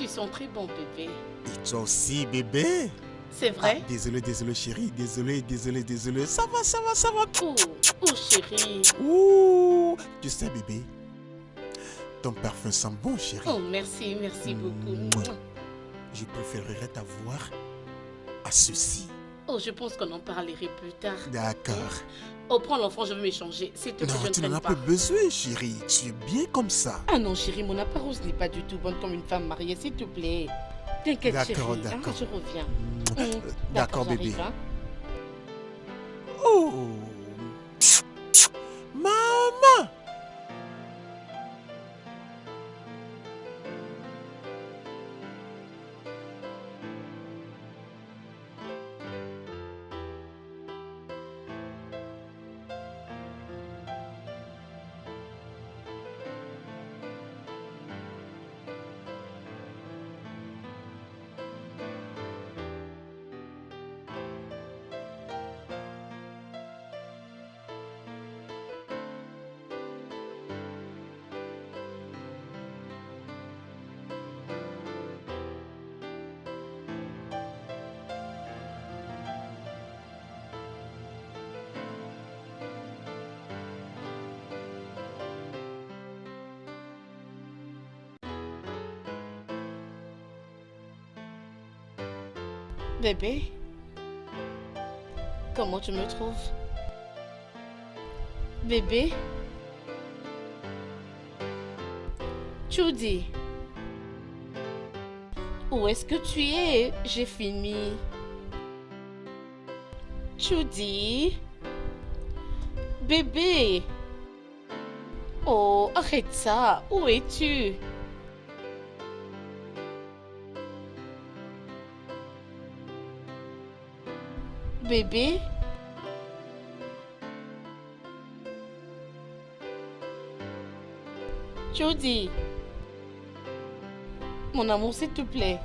Tu sens très bon, bébé. Et toi aussi, bébé. C'est vrai? Désolé, chérie. Désolé. Ça va. Oh, chérie. Ouh, tu sais, bébé, ton parfum sent bon, chérie. Oh, merci beaucoup. Je préférerais t'avoir à ceci. Oh, je pense qu'on en parlerait plus tard. D'accord. Oh, prends l'enfant, je veux m'échanger. S'il te plaît, je ne tu n'en traîne as pas. pas besoin, chérie. Tu es bien comme ça. Ah non, chérie, mon apparence n'est pas du tout bonne comme une femme mariée, s'il te plaît. T'inquiète, chérie. D'accord. Je reviens. D'accord, bébé. J'arrive, hein. Oh, maman. Bébé, comment tu me trouves? Bébé? Judy, où est-ce que tu es? J'ai fini. Judy? Bébé? Oh, arrête ça. Où es-tu? Bébé? Judy? Mon amour, s'il te plaît.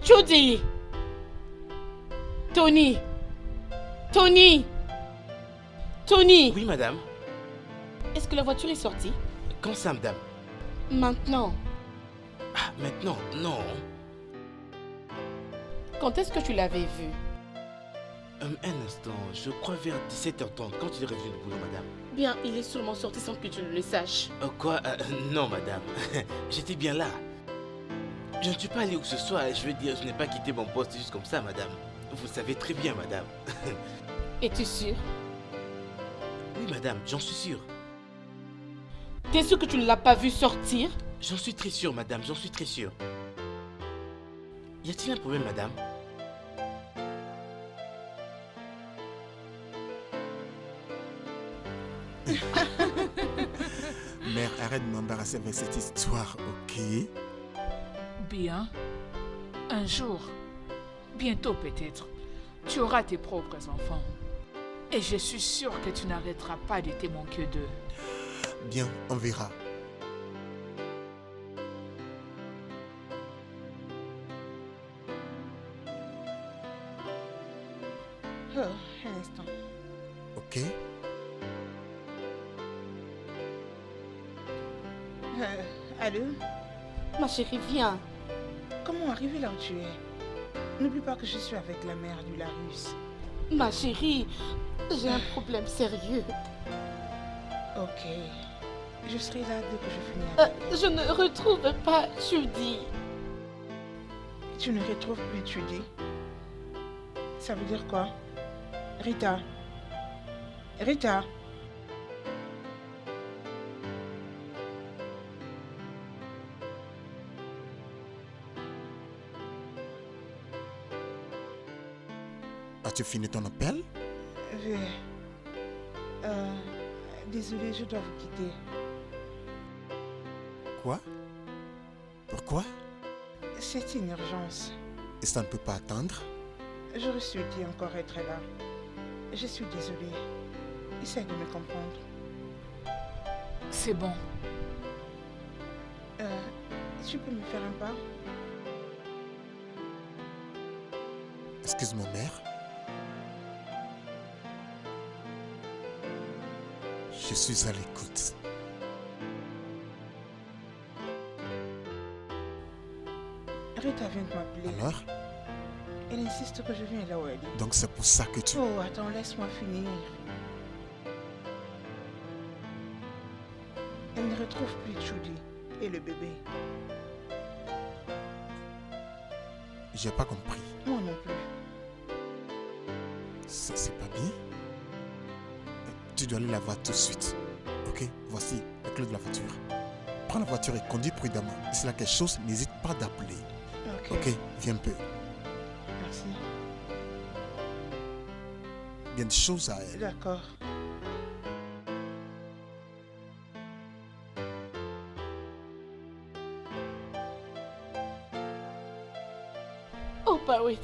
Judy! Tony! Tony! Tony! Oui, madame. Est-ce que la voiture est sortie? Quand ça, madame? Maintenant. Ah, maintenant, non. Quand est-ce que tu l'avais vue? Un instant, je crois vers 17h30, quand tu es revenu du boulot, madame. Bien, il est sûrement sorti sans que tu ne le saches. Quoi? Non, madame. J'étais bien là. Je ne suis pas allé où que ce soit, je veux dire, je n'ai pas quitté mon poste juste comme ça, madame. Vous savez très bien, madame. Es-tu sûr? Oui, madame, j'en suis sûr. T'es sûr que tu ne l'as pas vu sortir? J'en suis très sûr, madame, j'en suis très sûr. Y a-t-il un problème, madame? Mère, arrête de m'embarrasser avec cette histoire, ok? Bien. Un jour, bientôt peut-être, tu auras tes propres enfants. Et je suis sûre que tu n'arrêteras pas de t'aimer que d'eux. Bien, on verra. Oh, un instant. Ok? Allô? Ma chérie, viens. Comment arriver là où tu es? N'oublie pas que je suis avec la mère du Larus. Ma chérie, j'ai un problème sérieux. Ok. Je serai là dès que je finis avec elle. Je ne retrouve pas Judy. Tu ne retrouves plus Judy? Ça veut dire quoi? Rita. Rita. As-tu fini ton appel? Désolée, je dois vous quitter. Quoi? Pourquoi? C'est une urgence. Et ça ne peut pas attendre? J'aurais souhaité encore être là. Je suis désolée. Essaye de me comprendre. C'est bon. Tu peux me faire un pas? Excuse-moi, mère. Je suis à l'écoute. Rita vient de m'appeler. Alors? Elle insiste que je vienne là où elle est. Donc c'est pour ça que tu... Oh, attends, laisse-moi finir. Elle ne retrouve plus Judy et le bébé. J'ai pas compris. Moi non plus. C'est pas bien. Tu dois aller la voir tout de suite. Ok? Voici la clé de la voiture. Prends la voiture et conduis prudemment. Et s'il y a quelque chose, n'hésite pas d'appeler. Ok? Viens un peu. Merci. Il y a des choses à elle. D'accord. Oh, Barrett.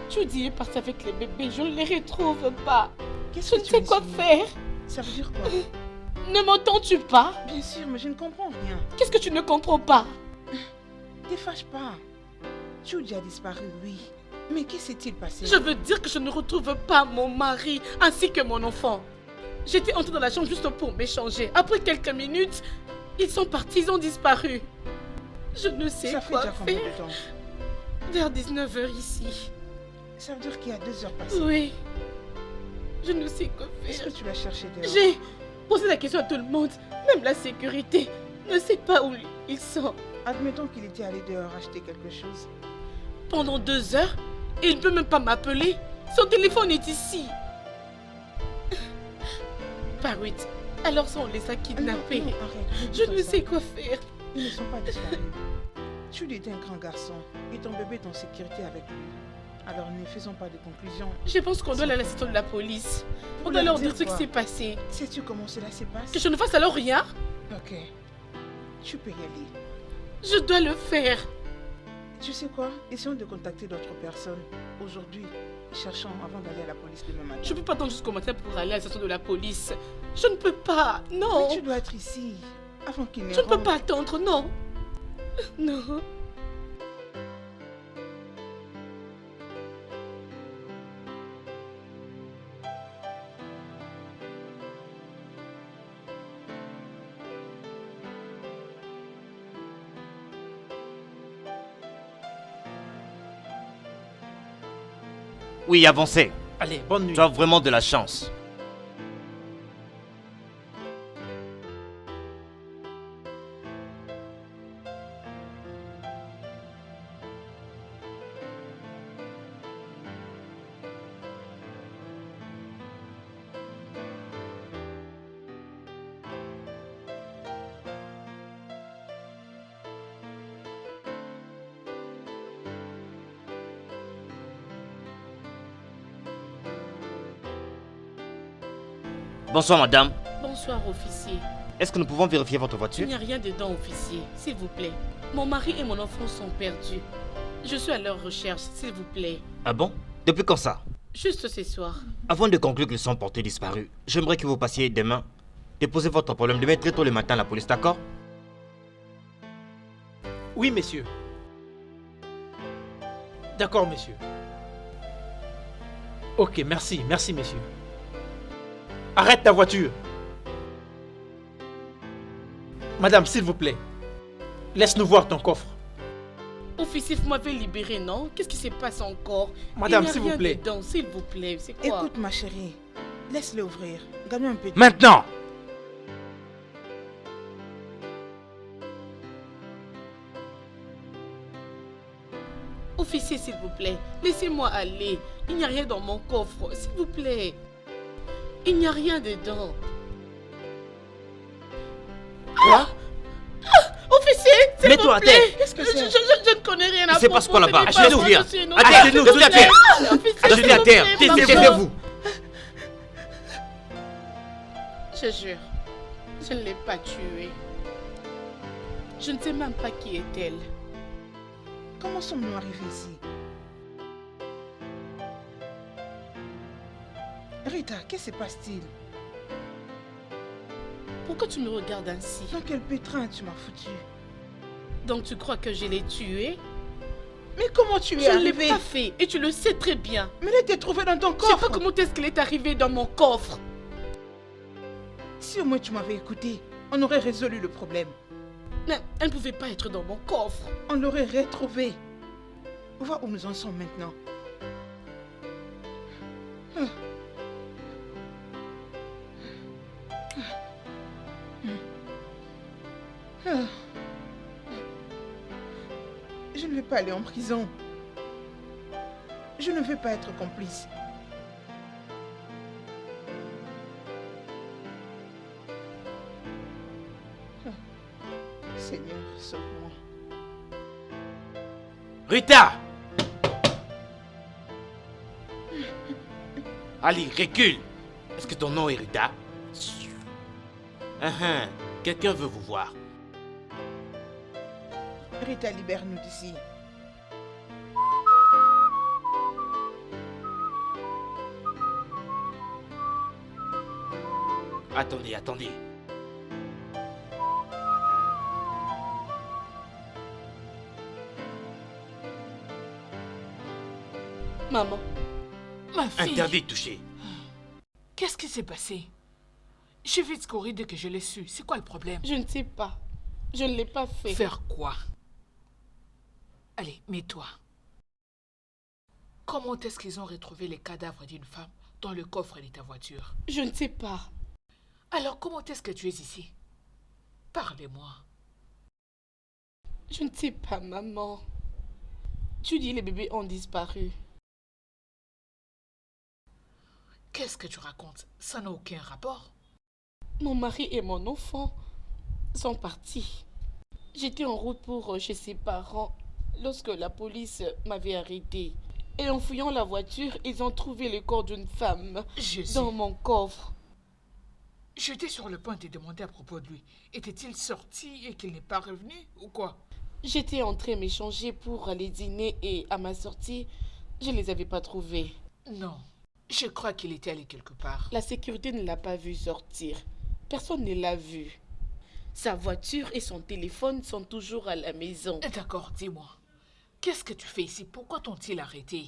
Judy est partie avec les bébés. Je ne les retrouve pas. Qu'est-ce Je que ne tu sais quoi insinues? faire. Ça veut dire quoi? Ne m'entends-tu pas? Bien sûr, mais je ne comprends rien. Qu'est-ce que tu ne comprends pas? Ne fâche pas. Judy a disparu, oui. Mais qu'est-ce qui s'est-il passé? Je veux dire que je ne retrouve pas mon mari ainsi que mon enfant. J'étais entrée dans la chambre juste pour m'échanger. Après quelques minutes, ils sont partis, ils ont disparu. Je ne sais Ça fait quoi déjà combien faire. de temps? Vers 19h ici. Ça veut dire qu'il y a 2 heures passées. Oui. Je ne sais quoi Est-ce faire. que tu l'as cherché dehors? J'ai posé la question à tout le monde. Même la sécurité ne sait pas où ils sont. Admettons qu'il était allé dehors acheter quelque chose. Pendant 2 heures, il ne peut même pas m'appeler. Son téléphone est ici. Barrett, alors ça on les a kidnappés. Non, arrête. Je ne sais quoi faire. Ils ne sont pas disparus. Judy est un grand garçon et ton bébé est en sécurité avec lui. Alors ne faisons pas de conclusions. Je pense qu'on doit aller à la station de la police. On Pour doit leur leur dire dire ce qui quoi? s'est passé. Sais-tu comment cela se passe? Que je ne fasse alors rien. Ok. Tu peux y aller. Je dois le faire. Tu sais quoi? Essayons de contacter d'autres personnes. Aujourd'hui, cherchons avant d'aller à la police demain matin. Je ne peux pas attendre jusqu'au matin pour aller à la station de la police. Je ne peux pas. Non. Mais tu dois être ici avant qu'il ne Je ne peux rentre. pas attendre. Non. Non. Oui, avancez. Allez, bonne nuit. Tu as vraiment de la chance. Bonsoir, madame. Bonsoir, officier. Est-ce que nous pouvons vérifier votre Il voiture? n'y a rien dedans, officier. S'il vous plaît. Mon mari et mon enfant sont perdus. Je suis à leur recherche, s'il vous plaît. Ah bon? Depuis quand ça? Juste ce soir. Avant de conclure qu'ils sont portés disparus, j'aimerais que vous passiez demain déposer votre problème demain très tôt le matin à la police, d'accord? Oui, messieurs. D'accord, messieurs. Ok, merci, merci, messieurs. Arrête ta voiture. Madame, s'il vous plaît. Laisse-nous voir ton coffre. Officier, vous m'avez libéré, non? Qu'est-ce qui se passe encore? Madame, Il n'y a s'il vous rien plaît. dedans, s'il vous plaît, c'est quoi? Écoute, ma chérie, laisse-le ouvrir. Gagne un peu de temps. Maintenant! Officier, s'il vous plaît, laissez-moi aller. Il n'y a rien dans mon coffre, s'il vous plaît. Il n'y a rien dedans. Quoi? Officier, s'il vous Mets-toi à plaît. terre. Qu'est-ce que c'est? Je ne connais rien à Il se propos. passe quoi là-bas? Ce n'est pas Achetez-nous, moi, viens. je suis À terre, innocente, nous, s'il vous tout à plaît. terre. Officier, Achetez s'il à vous terre. plaît, maman. Taisez-vous. Je jure, je ne l'ai pas tuée. Je ne sais même pas qui est-elle. Comment sommes-nous arrivés ici? Rita, qu'est-ce qui se passe-t-il? Pourquoi tu me regardes ainsi? Dans quel pétrin tu m'as foutu? Donc tu crois que je l'ai tuée? Mais comment tu es Je ne l'ai arrivé? pas fait et tu le sais très bien. Mais elle était trouvée dans ton Je sais coffre. pas comment est-ce qu'elle est arrivée dans mon coffre. Si au moins tu m'avais écouté, on aurait résolu le problème. Mais elle ne pouvait pas être dans mon coffre. On l'aurait retrouvée. Vois où nous en sommes maintenant. Je ne vais pas aller en prison. Je ne veux pas être complice. Seigneur, sauve-moi. Rita! Ali, recule! Est-ce que ton nom est Rita? Quelqu'un veut vous voir. Rita, libère-nous d'ici. Attendez, attendez. Maman, Ma fille, Interdit de toucher. qu'est-ce qui s'est passé? J'ai vite couru dès que je l'ai su. C'est quoi le problème? je ne sais pas. Je ne l'ai pas fait. Faire quoi? Allez, mets-toi. Comment est-ce qu'ils ont retrouvé les cadavres d'une femme dans le coffre de ta voiture? Je ne sais pas. Alors comment est-ce que tu es ici? Parlez-moi. Je ne sais pas, maman. Tu dis les bébés ont disparu. Qu'est-ce que tu racontes? Ça n'a aucun rapport. Mon mari et mon enfant sont partis. J'étais en route pour chez ses parents lorsque la police m'avait arrêté. Et en fouillant la voiture, ils ont trouvé le corps d'une femme Jésus. dans mon coffre. J'étais sur le point de te demander à propos de lui. Était-il sorti et qu'il n'est pas revenu ou quoi? J'étais entrée m'échanger pour aller dîner et à ma sortie, je ne les avais pas trouvés. Non. Je crois qu'il était allé quelque part. La sécurité ne l'a pas vu sortir. Personne ne l'a vu. Sa voiture et son téléphone sont toujours à la maison. D'accord, dis-moi. Qu'est-ce que tu fais ici? Pourquoi t'ont-ils arrêté?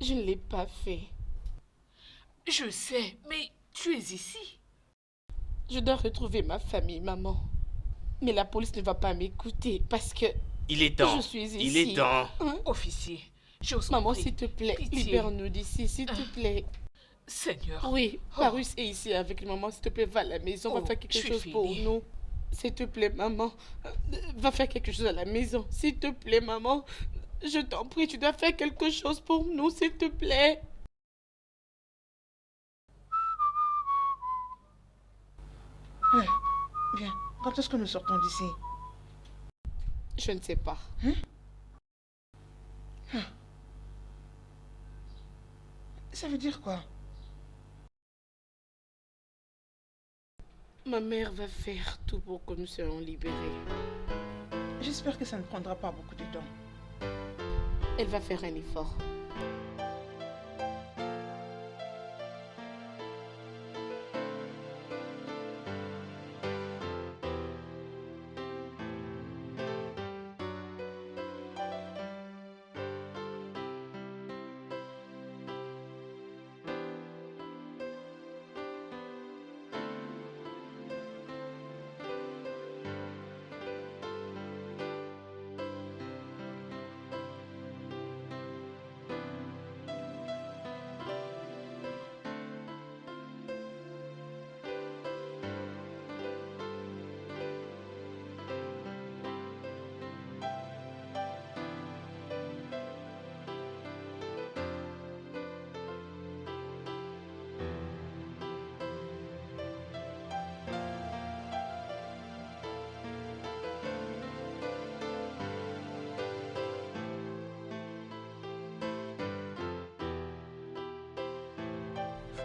Je ne l'ai pas fait. Je sais, mais tu es ici. Je dois retrouver ma famille, maman. Mais la police ne va pas m'écouter parce que Il est temps. je suis ici. Il est temps. Officier, j'ose Maman, prie. s'il te plaît, Pitié. libère-nous d'ici, s'il te plaît. Seigneur. Oui, Parus est ici avec maman. S'il te plaît, va à la maison, Oh, va faire quelque je suis chose pour finie. nous. S'il te plaît, maman, va faire quelque chose à la maison. S'il te plaît, maman, je t'en prie, tu dois faire quelque chose pour nous, s'il te plaît. Viens, quand est-ce que nous sortons d'ici? Je ne sais pas. Ça veut dire quoi? Ma mère va faire tout pour que nous soyons libérés. J'espère que ça ne prendra pas beaucoup de temps. Elle va faire un effort.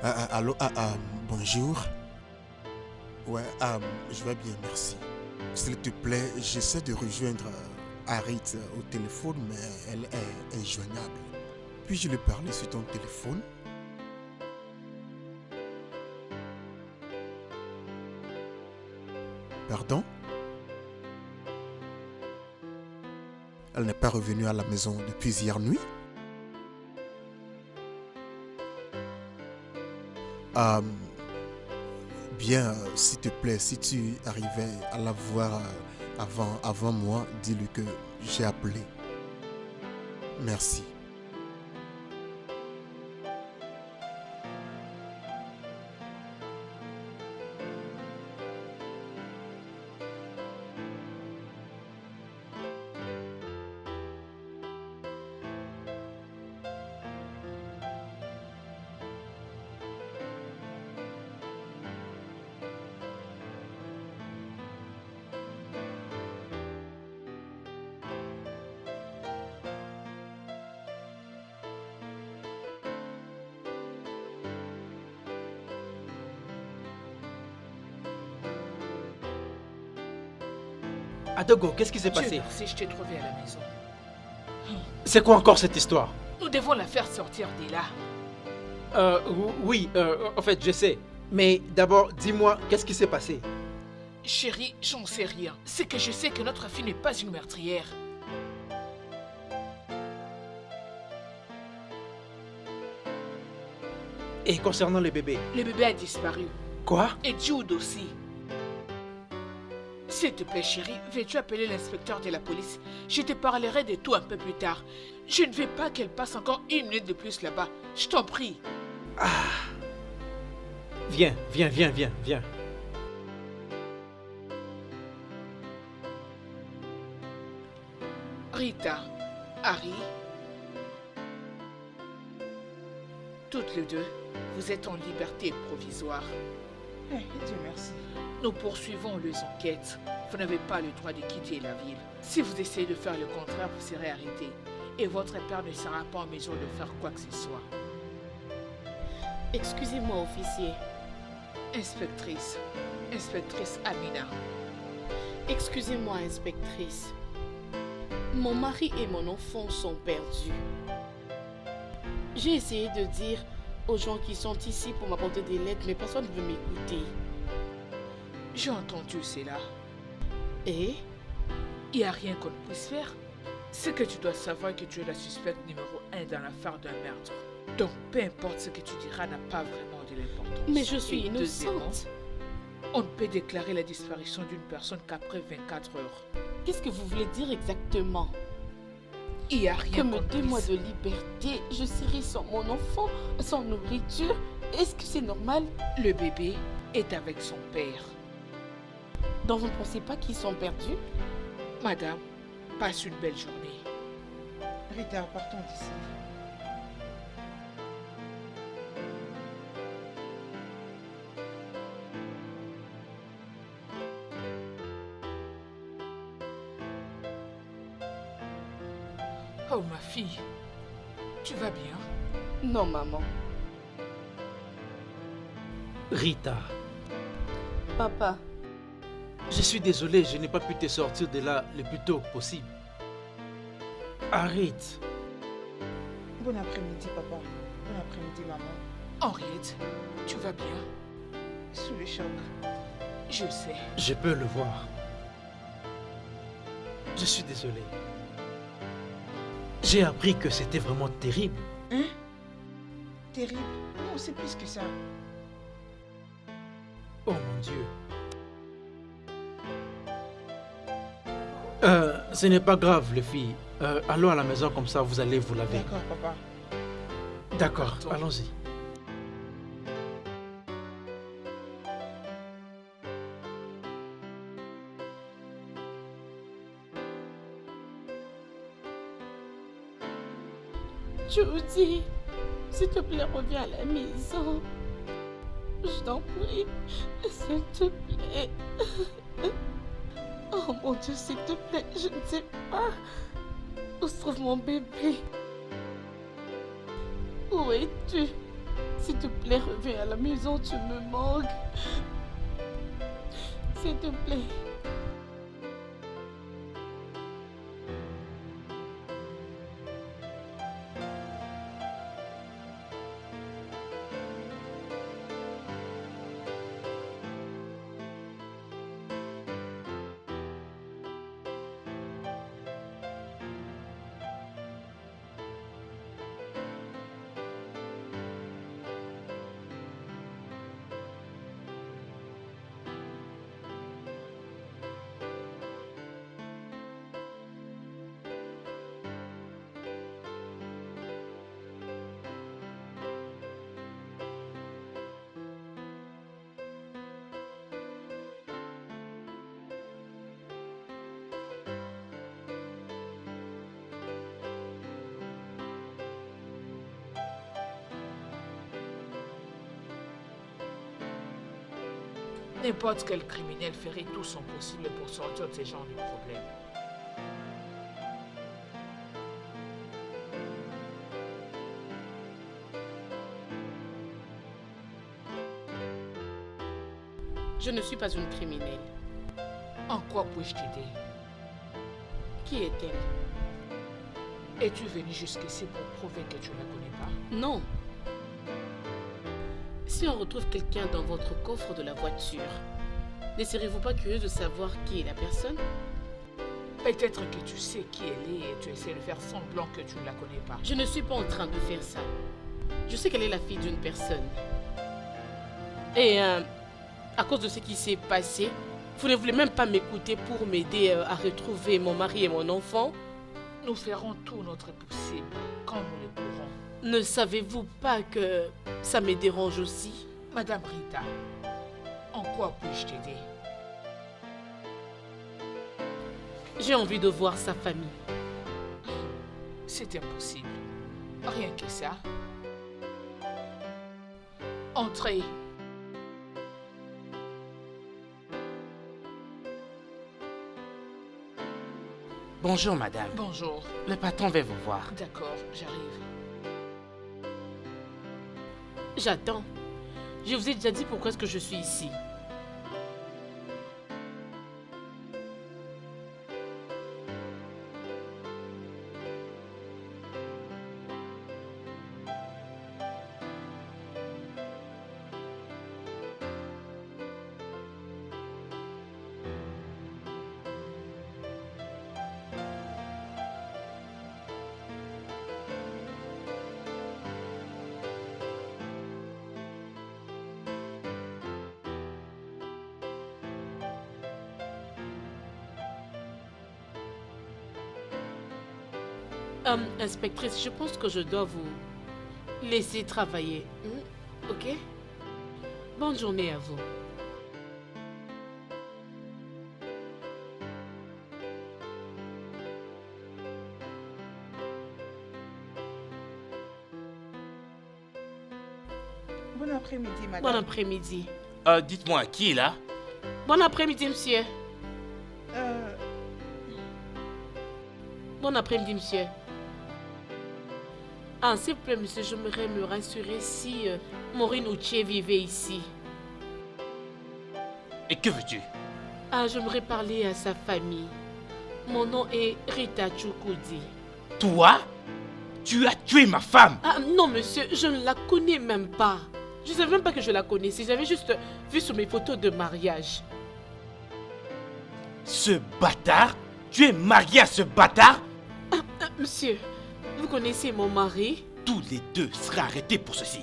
Allô, bonjour. Ouais, je vais bien, merci. S'il te plaît, j'essaie de rejoindre Harit au téléphone, mais elle est injoignable. Puis-je lui parler sur ton téléphone? Pardon? Elle n'est pas revenue à la maison depuis hier nuit? Bien, s'il te plaît, si tu arrivais à la voir avant moi, dis-lui que j'ai appelé. Merci. Adogo, qu'est-ce qui s'est Dieu passé? merci, je t'ai trouvé à la maison. C'est quoi encore cette histoire? Nous devons la faire sortir de là. Oui, en fait, je sais. Mais d'abord, dis-moi, qu'est-ce qui s'est passé? Chérie, j'en sais rien. C'est que je sais que notre fille n'est pas une meurtrière. Et concernant le bébé? Le bébé a disparu. Quoi? Et Jude aussi. S'il te plaît, chérie, veux-tu appeler l'inspecteur de la police? Je te parlerai de tout un peu plus tard. Je ne veux pas qu'elle passe encore 1 minute de plus là-bas. Je t'en prie. Viens. Rita, Harry, toutes les deux, vous êtes en liberté provisoire. Eh, Dieu merci. Nous poursuivons les enquêtes. Vous n'avez pas le droit de quitter la ville. Si vous essayez de faire le contraire, vous serez arrêté. Et votre père ne sera pas en mesure de faire quoi que ce soit. Excusez-moi, officier. Inspectrice Amina. Excusez-moi, inspectrice. Mon mari et mon enfant sont perdus. J'ai essayé de dire aux gens qui sont ici pour m'apporter des lettres, mais personne ne veut m'écouter. J'ai entendu cela. Et Il n'y a rien qu'on ne puisse faire. C'est que tu dois savoir que tu es la suspecte numéro 1 dans l'affaire d'un meurtre. Donc, peu importe ce que tu diras n'a pas vraiment de l'importance. mais je suis Et deuxièmement, innocente. on ne peut déclarer la disparition d'une personne qu'après 24 heures. Qu'est-ce que vous voulez dire exactement? Il n'y a rien Que qu'on me ne 2 mois puisse. de liberté, je serai sans mon enfant, sans nourriture. Est-ce que c'est normal? Le bébé est avec son père. Donc vous ne pensez pas qu'ils sont perdus? Madame, passe une belle journée. Rita, partons d'ici. Oh ma fille, tu vas bien? Non, maman. Rita, Papa, je suis désolé, je n'ai pas pu te sortir de là le plus tôt possible. Arrête. Bon après-midi, papa. Bon après-midi, maman. Henriette, tu vas bien? Sous le choc. Je sais. Je peux le voir. Je suis désolé. J'ai appris que c'était vraiment terrible. Hein? Terrible. Non, c'est plus que ça. Oh mon Dieu. Ce n'est pas grave, les filles. Allons à la maison, comme ça vous allez vous laver. D'accord, papa. D'accord, Partons. allons-y. Judy, s'il te plaît, reviens à la maison. Je t'en prie, s'il te plaît. Oh mon Dieu, s'il te plaît, je ne sais pas. Où se trouve mon bébé? Où es-tu? S'il te plaît, reviens à la maison, tu me manques. S'il te plaît. N'importe quel criminel ferait tout son possible pour sortir de ce genre de problème. Je ne suis pas une criminelle. En quoi puis-je t'aider? Qui est-elle? Es-tu venu jusqu'ici pour prouver que tu ne la connais pas? Non. Si on retrouve quelqu'un dans votre coffre de la voiture, ne serez-vous pas curieux de savoir qui est la personne? Peut-être que tu sais qui elle est et tu essaies de faire semblant que tu ne la connais pas. Je ne suis pas en train de faire ça. Je sais qu'elle est la fille d'une personne. Et à cause de ce qui s'est passé, vous ne voulez même pas m'écouter pour m'aider à retrouver mon mari et mon enfant? Nous ferons tout notre possible quand nous le pourrons. Ne savez-vous pas que ça me dérange aussi? Madame Rita, en quoi puis-je t'aider? J'ai envie de voir sa famille. C'est impossible. Rien que ça. Entrez. Bonjour, madame. Bonjour. Le patron veut vous voir. D'accord, j'arrive. J'attends. Je vous ai déjà dit pourquoi est-ce que je suis ici. Inspectrice, je pense que je dois vous laisser travailler. Ok? Bonne journée à vous. Bon après-midi, madame. Bon après-midi. Dites-moi, qui est là? Bon après-midi, monsieur. Bon après-midi, monsieur. Ah, s'il vous plaît, monsieur, j'aimerais me rassurer si Maureen Ouchier vivait ici. Et que veux-tu? Ah, j'aimerais parler à sa famille. Mon nom est Rita Chukwudi. Toi? Tu as tué ma femme! Ah non, monsieur, je ne la connais même pas. Je ne savais même pas que je la connaissais. J'avais juste vu sur mes photos de mariage. Ce bâtard? Tu es marié à ce bâtard? Monsieur, vous connaissez mon mari? Tous les deux serez arrêtés pour ceci.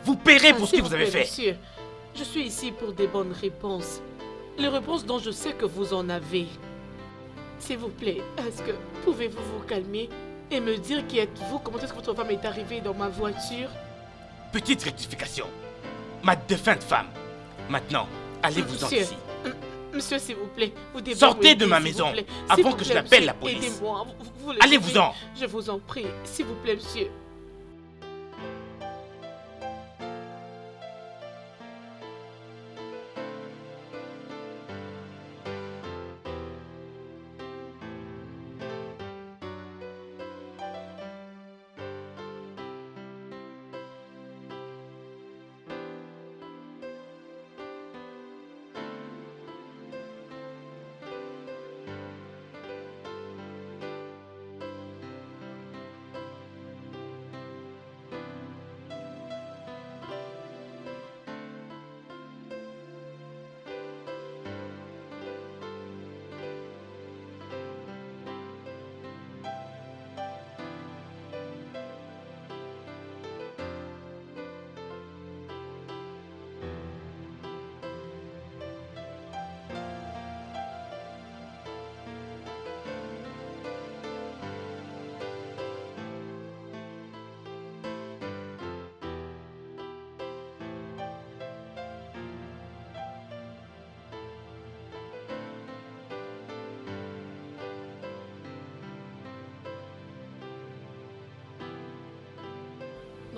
Vous paierez pour ce que S'il vous vous avez plaît, fait. Monsieur, je suis ici pour des bonnes réponses. Les réponses dont je sais que vous en avez. S'il vous plaît, est-ce que pouvez-vous vous calmer et me dire qui êtes-vous? Comment est-ce que votre femme est arrivée dans ma voiture? Petite rectification. Ma défunte femme. Maintenant, allez-vous-en Monsieur, d'ici. Monsieur, s'il vous plaît, vous devez Sortez m'aider, de ma s'il vous maison plaît. avant S'il vous que je plaît, n'appelle monsieur, la police. Aidez-moi. Vous le Allez-vous-en. savez. Je vous en prie. S'il vous plaît, monsieur.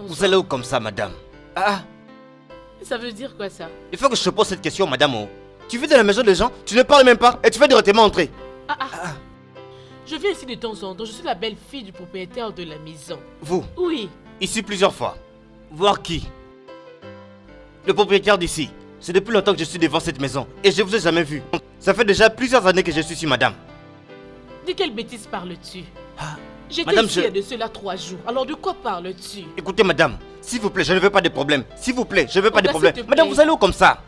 Vous allez où comme ça, madame? Ah, Ça veut dire quoi ça? il faut que je te pose cette question, madame. Oh. Tu vis dans la maison des gens, tu ne parles même pas et tu fais directement entrer. Je viens ici de temps en temps, je suis la belle-fille du propriétaire de la maison. Vous, Oui. ici plusieurs fois. Voir qui? Le propriétaire d'ici. C'est depuis longtemps que je suis devant cette maison et je vous ai jamais vu. Ça fait déjà plusieurs années que je suis ici, madame. De quelle bêtise parles-tu? J'étais madame, ici il y a de cela 3 jours. Alors de quoi parles-tu? Écoutez, madame, s'il vous plaît, je ne veux pas de problème. S'il vous plaît, je ne veux pas de Oga, problème. s'il te Madame, plaît. vous allez où comme ça?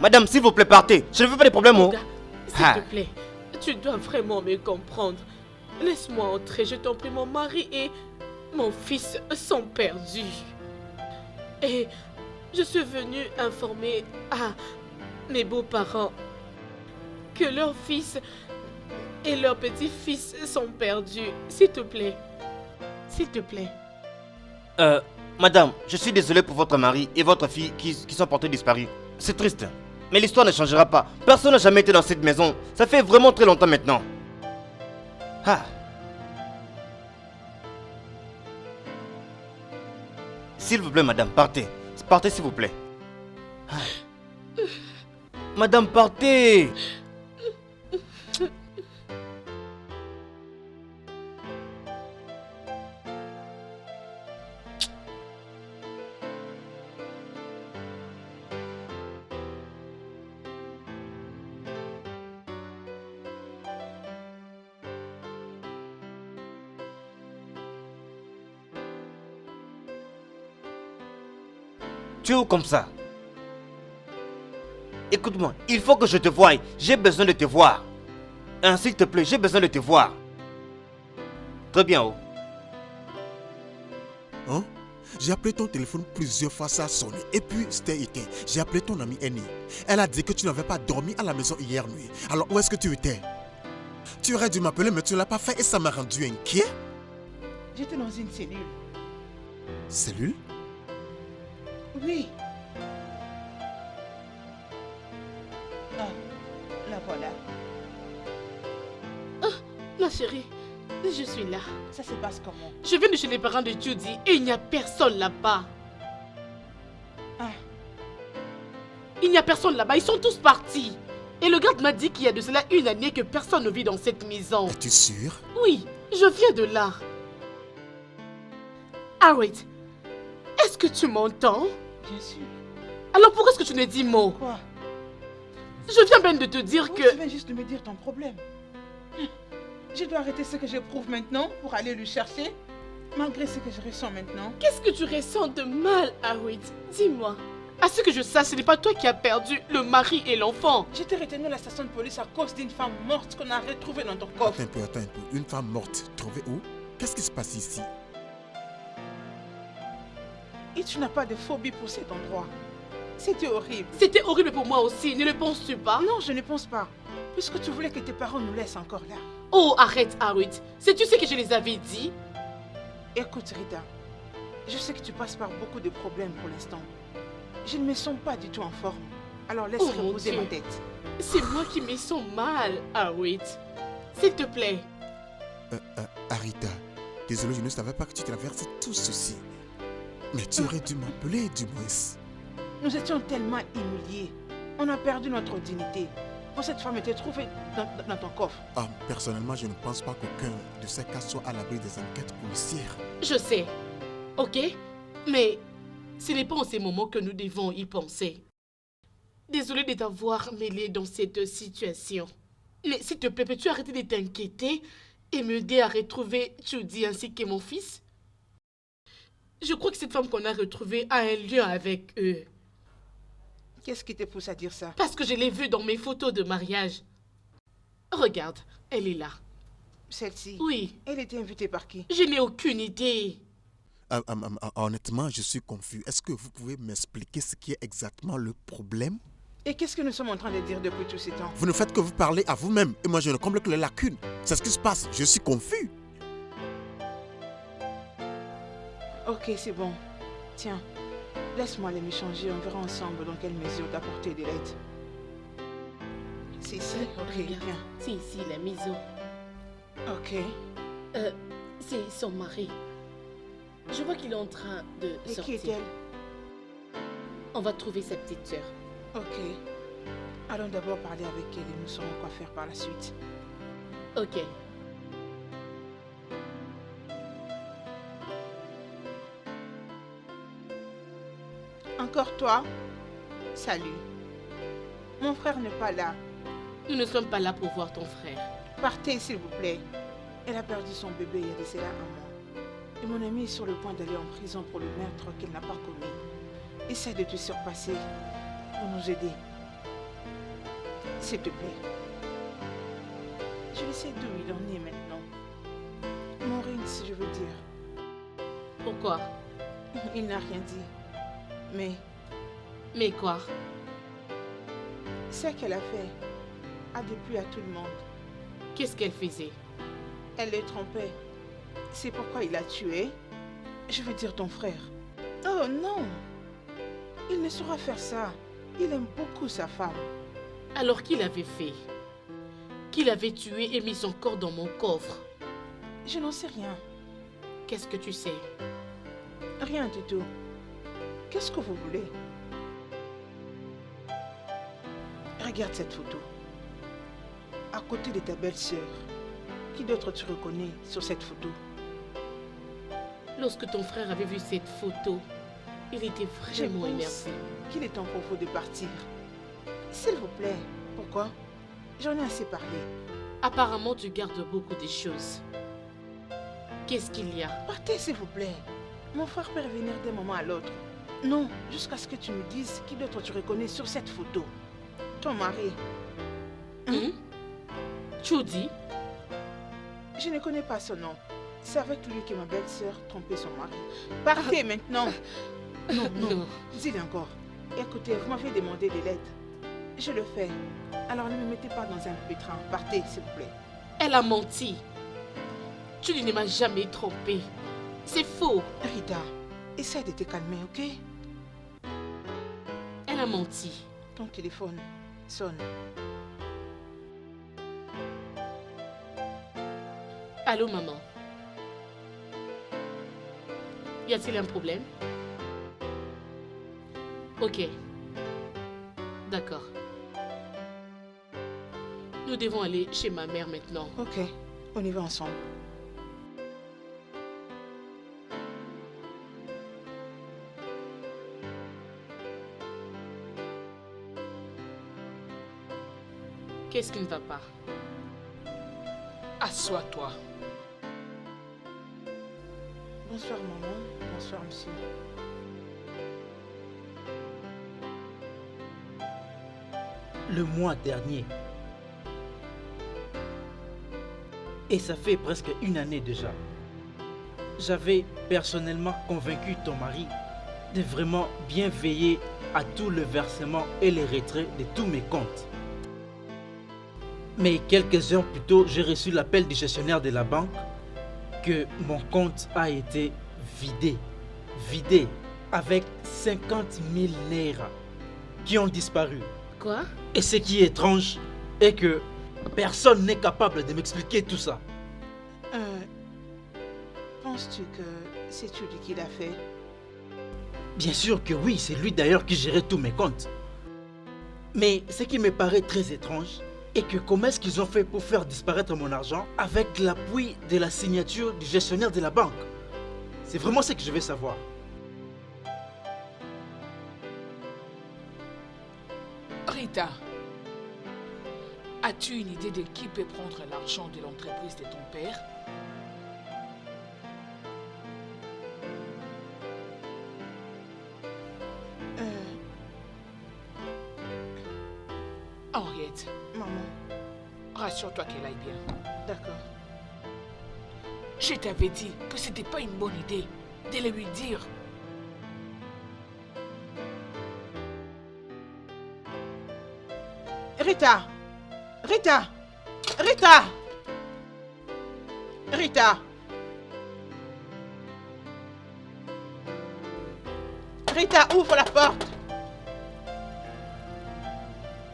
Madame, s'il vous plaît, partez. Je ne veux pas de problème. Oh. Oga, s'il te plaît, tu dois vraiment me comprendre. Laisse-moi entrer, je t'en prie. Mon mari et mon fils sont perdus. Et je suis venue informer à mes beaux-parents que leur fils et leur petit-fils sont perdus. S'il te plaît. S'il te plaît. Madame, je suis désolé pour votre mari et votre fille qui sont portés disparus. C'est triste. Mais l'histoire ne changera pas. Personne n'a jamais été dans cette maison. Ça fait vraiment très longtemps maintenant. S'il vous plaît, madame, partez. Partez, s'il vous plaît. Madame, partez. Tu es où comme ça? Écoute-moi, il faut que je te voie. J'ai besoin de te voir. Hein, s'il te plaît, j'ai besoin de te voir. Très bien, oh. Hein? J'ai appelé ton téléphone plusieurs fois, ça a sonné. Et puis, c'était éteint. J'ai appelé ton amie Annie. Elle a dit que tu n'avais pas dormi à la maison hier nuit. Alors, où est-ce que tu étais? Tu aurais dû m'appeler, mais tu ne l'as pas fait et ça m'a rendu inquiet. J'étais dans une cellule. Cellule? Oui. Ah, la voilà. Ma chérie, je suis là. Ça se passe comment? Je viens de chez les parents de Judy et il n'y a personne là-bas. Ah, Il n'y a personne là-bas, ils sont tous partis. Et le garde m'a dit qu'il y a de cela 1 année que personne ne vit dans cette maison. Es-tu sûr? Oui, je viens de là. Arrête, est-ce que tu m'entends? bien sûr. Alors pourquoi est-ce que tu ne dis mot? Quoi? Je viens même de te dire Tu que... viens juste de me dire ton problème. Je dois arrêter ce que j'éprouve maintenant pour aller le chercher, malgré ce que je ressens maintenant. Qu'est-ce que tu ressens de mal, Arrête? Dis-moi. À ce que je sache, ce n'est pas toi qui as perdu le mari et l'enfant. J'étais retenu à la station de police à cause d'une femme morte qu'on a retrouvée dans ton coffre. Attends un peu. Une femme morte, trouvée où? Qu'est-ce qui se passe ici? Et tu n'as pas de phobie pour cet endroit. C'était horrible. C'était horrible pour moi aussi, ne le penses-tu pas? Non, je ne pense pas. Puisque tu voulais que tes parents nous laissent encore là. Oh, arrête, Arrête. Sais-tu ce que je les avais dit? Écoute, Rita, je sais que tu passes par beaucoup de problèmes pour l'instant. Je ne me sens pas du tout en forme. Alors laisse Oh, mon reposer Dieu. ma tête. C'est moi qui me sens mal, Arrête. S'il te plaît. Arita, désolé, je ne savais pas que tu traversais tout ceci. Mais tu aurais dû m'appeler du moins. Nous étions tellement humiliés. On a perdu notre dignité. Quand cette femme était trouvée dans ton coffre. Personnellement, je ne pense pas qu'aucun de ces cas soit à l'abri des enquêtes policières. Je sais. Ok? Mais ce n'est pas en ces moments que nous devons y penser. Désolée de t'avoir mêlé dans cette situation. Mais s'il te plaît, peux-tu arrêter de t'inquiéter et m'aider à retrouver Judy ainsi que mon fils? Je crois que cette femme qu'on a retrouvée a un lien avec eux. Qu'est-ce qui te pousse à dire ça? Parce que je l'ai vue dans mes photos de mariage. Regarde, elle est là. Celle-ci? Oui, Elle était invitée par qui? je n'ai aucune idée. Honnêtement, je suis confus. Est-ce que vous pouvez m'expliquer ce qui est exactement le problème? Et qu'est-ce que nous sommes en train de dire depuis tous ces temps? Vous ne faites que vous parler à vous-même et moi je ne comble que les lacunes. C'est ce qui se passe. Je suis confus. Ok, c'est bon. Tiens, laisse-moi aller me changer. On verra ensemble dans quelle mesure t'apporter de l'aide. C'est ici? Ok, Regarde, bien. c'est ici la maison. Ok. C'est son mari. Je vois qu'il est en train de Et qui sortir. est-elle? On va trouver sa petite sœur. Ok. Allons d'abord parler avec elle et nous saurons quoi faire par la suite. Ok. Encore toi? Salut. Mon frère n'est pas là. Nous ne sommes pas là pour voir ton frère. Partez, s'il vous plaît. Elle a perdu son bébé il y a de cela un mois. Et mon ami est sur le point d'aller en prison pour le meurtre qu'elle n'a pas commis. Essaie de te surpasser pour nous aider. S'il te plaît. Je sais d'où il en est maintenant. Maurice, je veux dire. Pourquoi? Il n'a rien dit. Mais quoi? Ce qu'elle a fait a déplu à tout le monde. Qu'est-ce qu'elle faisait? Elle le trompait. C'est pourquoi il l'a tué. Je veux dire ton frère. Oh non! Il ne saura faire ça. Il aime beaucoup sa femme. Alors qu'il avait fait? Qu'il avait tué et mis son corps dans mon coffre? Je n'en sais rien. Qu'est-ce que tu sais? Rien du tout. Qu'est-ce que vous voulez? Regarde cette photo. À côté de ta belle-sœur. Qui d'autre tu reconnais sur cette photo? Lorsque ton frère avait vu cette photo, il était Je vraiment pense énervé. qu'il est en propos de partir. S'il vous plaît. Pourquoi? J'en ai assez parlé. Apparemment, tu gardes beaucoup de choses. Qu'est-ce qu'il y a? Partez, s'il vous plaît. Mon frère peut revenir d'un moment à l'autre. Non, jusqu'à ce que tu me dises qui d'autre tu reconnais sur cette photo. Ton mari. Hein? Judy? Je ne connais pas son nom. C'est avec lui que ma belle-sœur trompait son mari. Partez maintenant. Non, non. Non. Dis-le encore. Écoutez, vous m'avez demandé de l'aide. Je le fais. Alors ne me mettez pas dans un pétrin. Partez, s'il vous plaît. Elle a menti. Judy ne m'a jamais trompé. C'est faux. Rita, essaie de te calmer, ok? Elle a menti. Ton téléphone sonne. Allô, maman? Y a-t-il un problème? Ok. D'accord. Nous devons aller chez ma mère maintenant. Ok, on y va ensemble. Qu'est-ce qui ne va pas? Assois-toi. Bonsoir maman, bonsoir monsieur. Le mois dernier. Et ça fait presque une année déjà. J'avais personnellement convaincu ton mari de vraiment bien veiller à tout le versement et les retraits de tous mes comptes. Mais quelques heures plus tôt, j'ai reçu l'appel du gestionnaire de la banque que mon compte a été vidé avec 50 000 naira qui ont disparu. Quoi? Et ce qui est étrange est que personne n'est capable de m'expliquer tout ça. Penses-tu que c'est Judy qui l'a fait? Bien sûr que oui, c'est lui d'ailleurs qui gérait tous mes comptes. Mais ce qui me paraît très étrange est que comment est-ce qu'ils ont fait pour faire disparaître mon argent avec l'appui de la signature du gestionnaire de la banque? C'est vraiment ce que je veux savoir. Rita, as-tu une idée de qui peut prendre l'argent de l'entreprise de ton père? Henriette, Maman, rassure-toi qu'elle aille bien. d'accord. Je t'avais dit que c'était pas une bonne idée de le lui dire. Rita! Rita! Rita! Rita! Rita, ouvre la porte!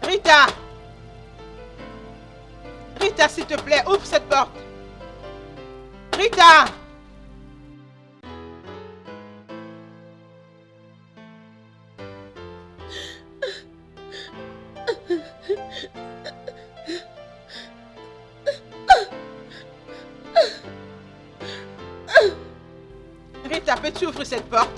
Rita! Rita, s'il te plaît, ouvre cette porte! Rita! Rita, peux-tu ouvrir cette porte?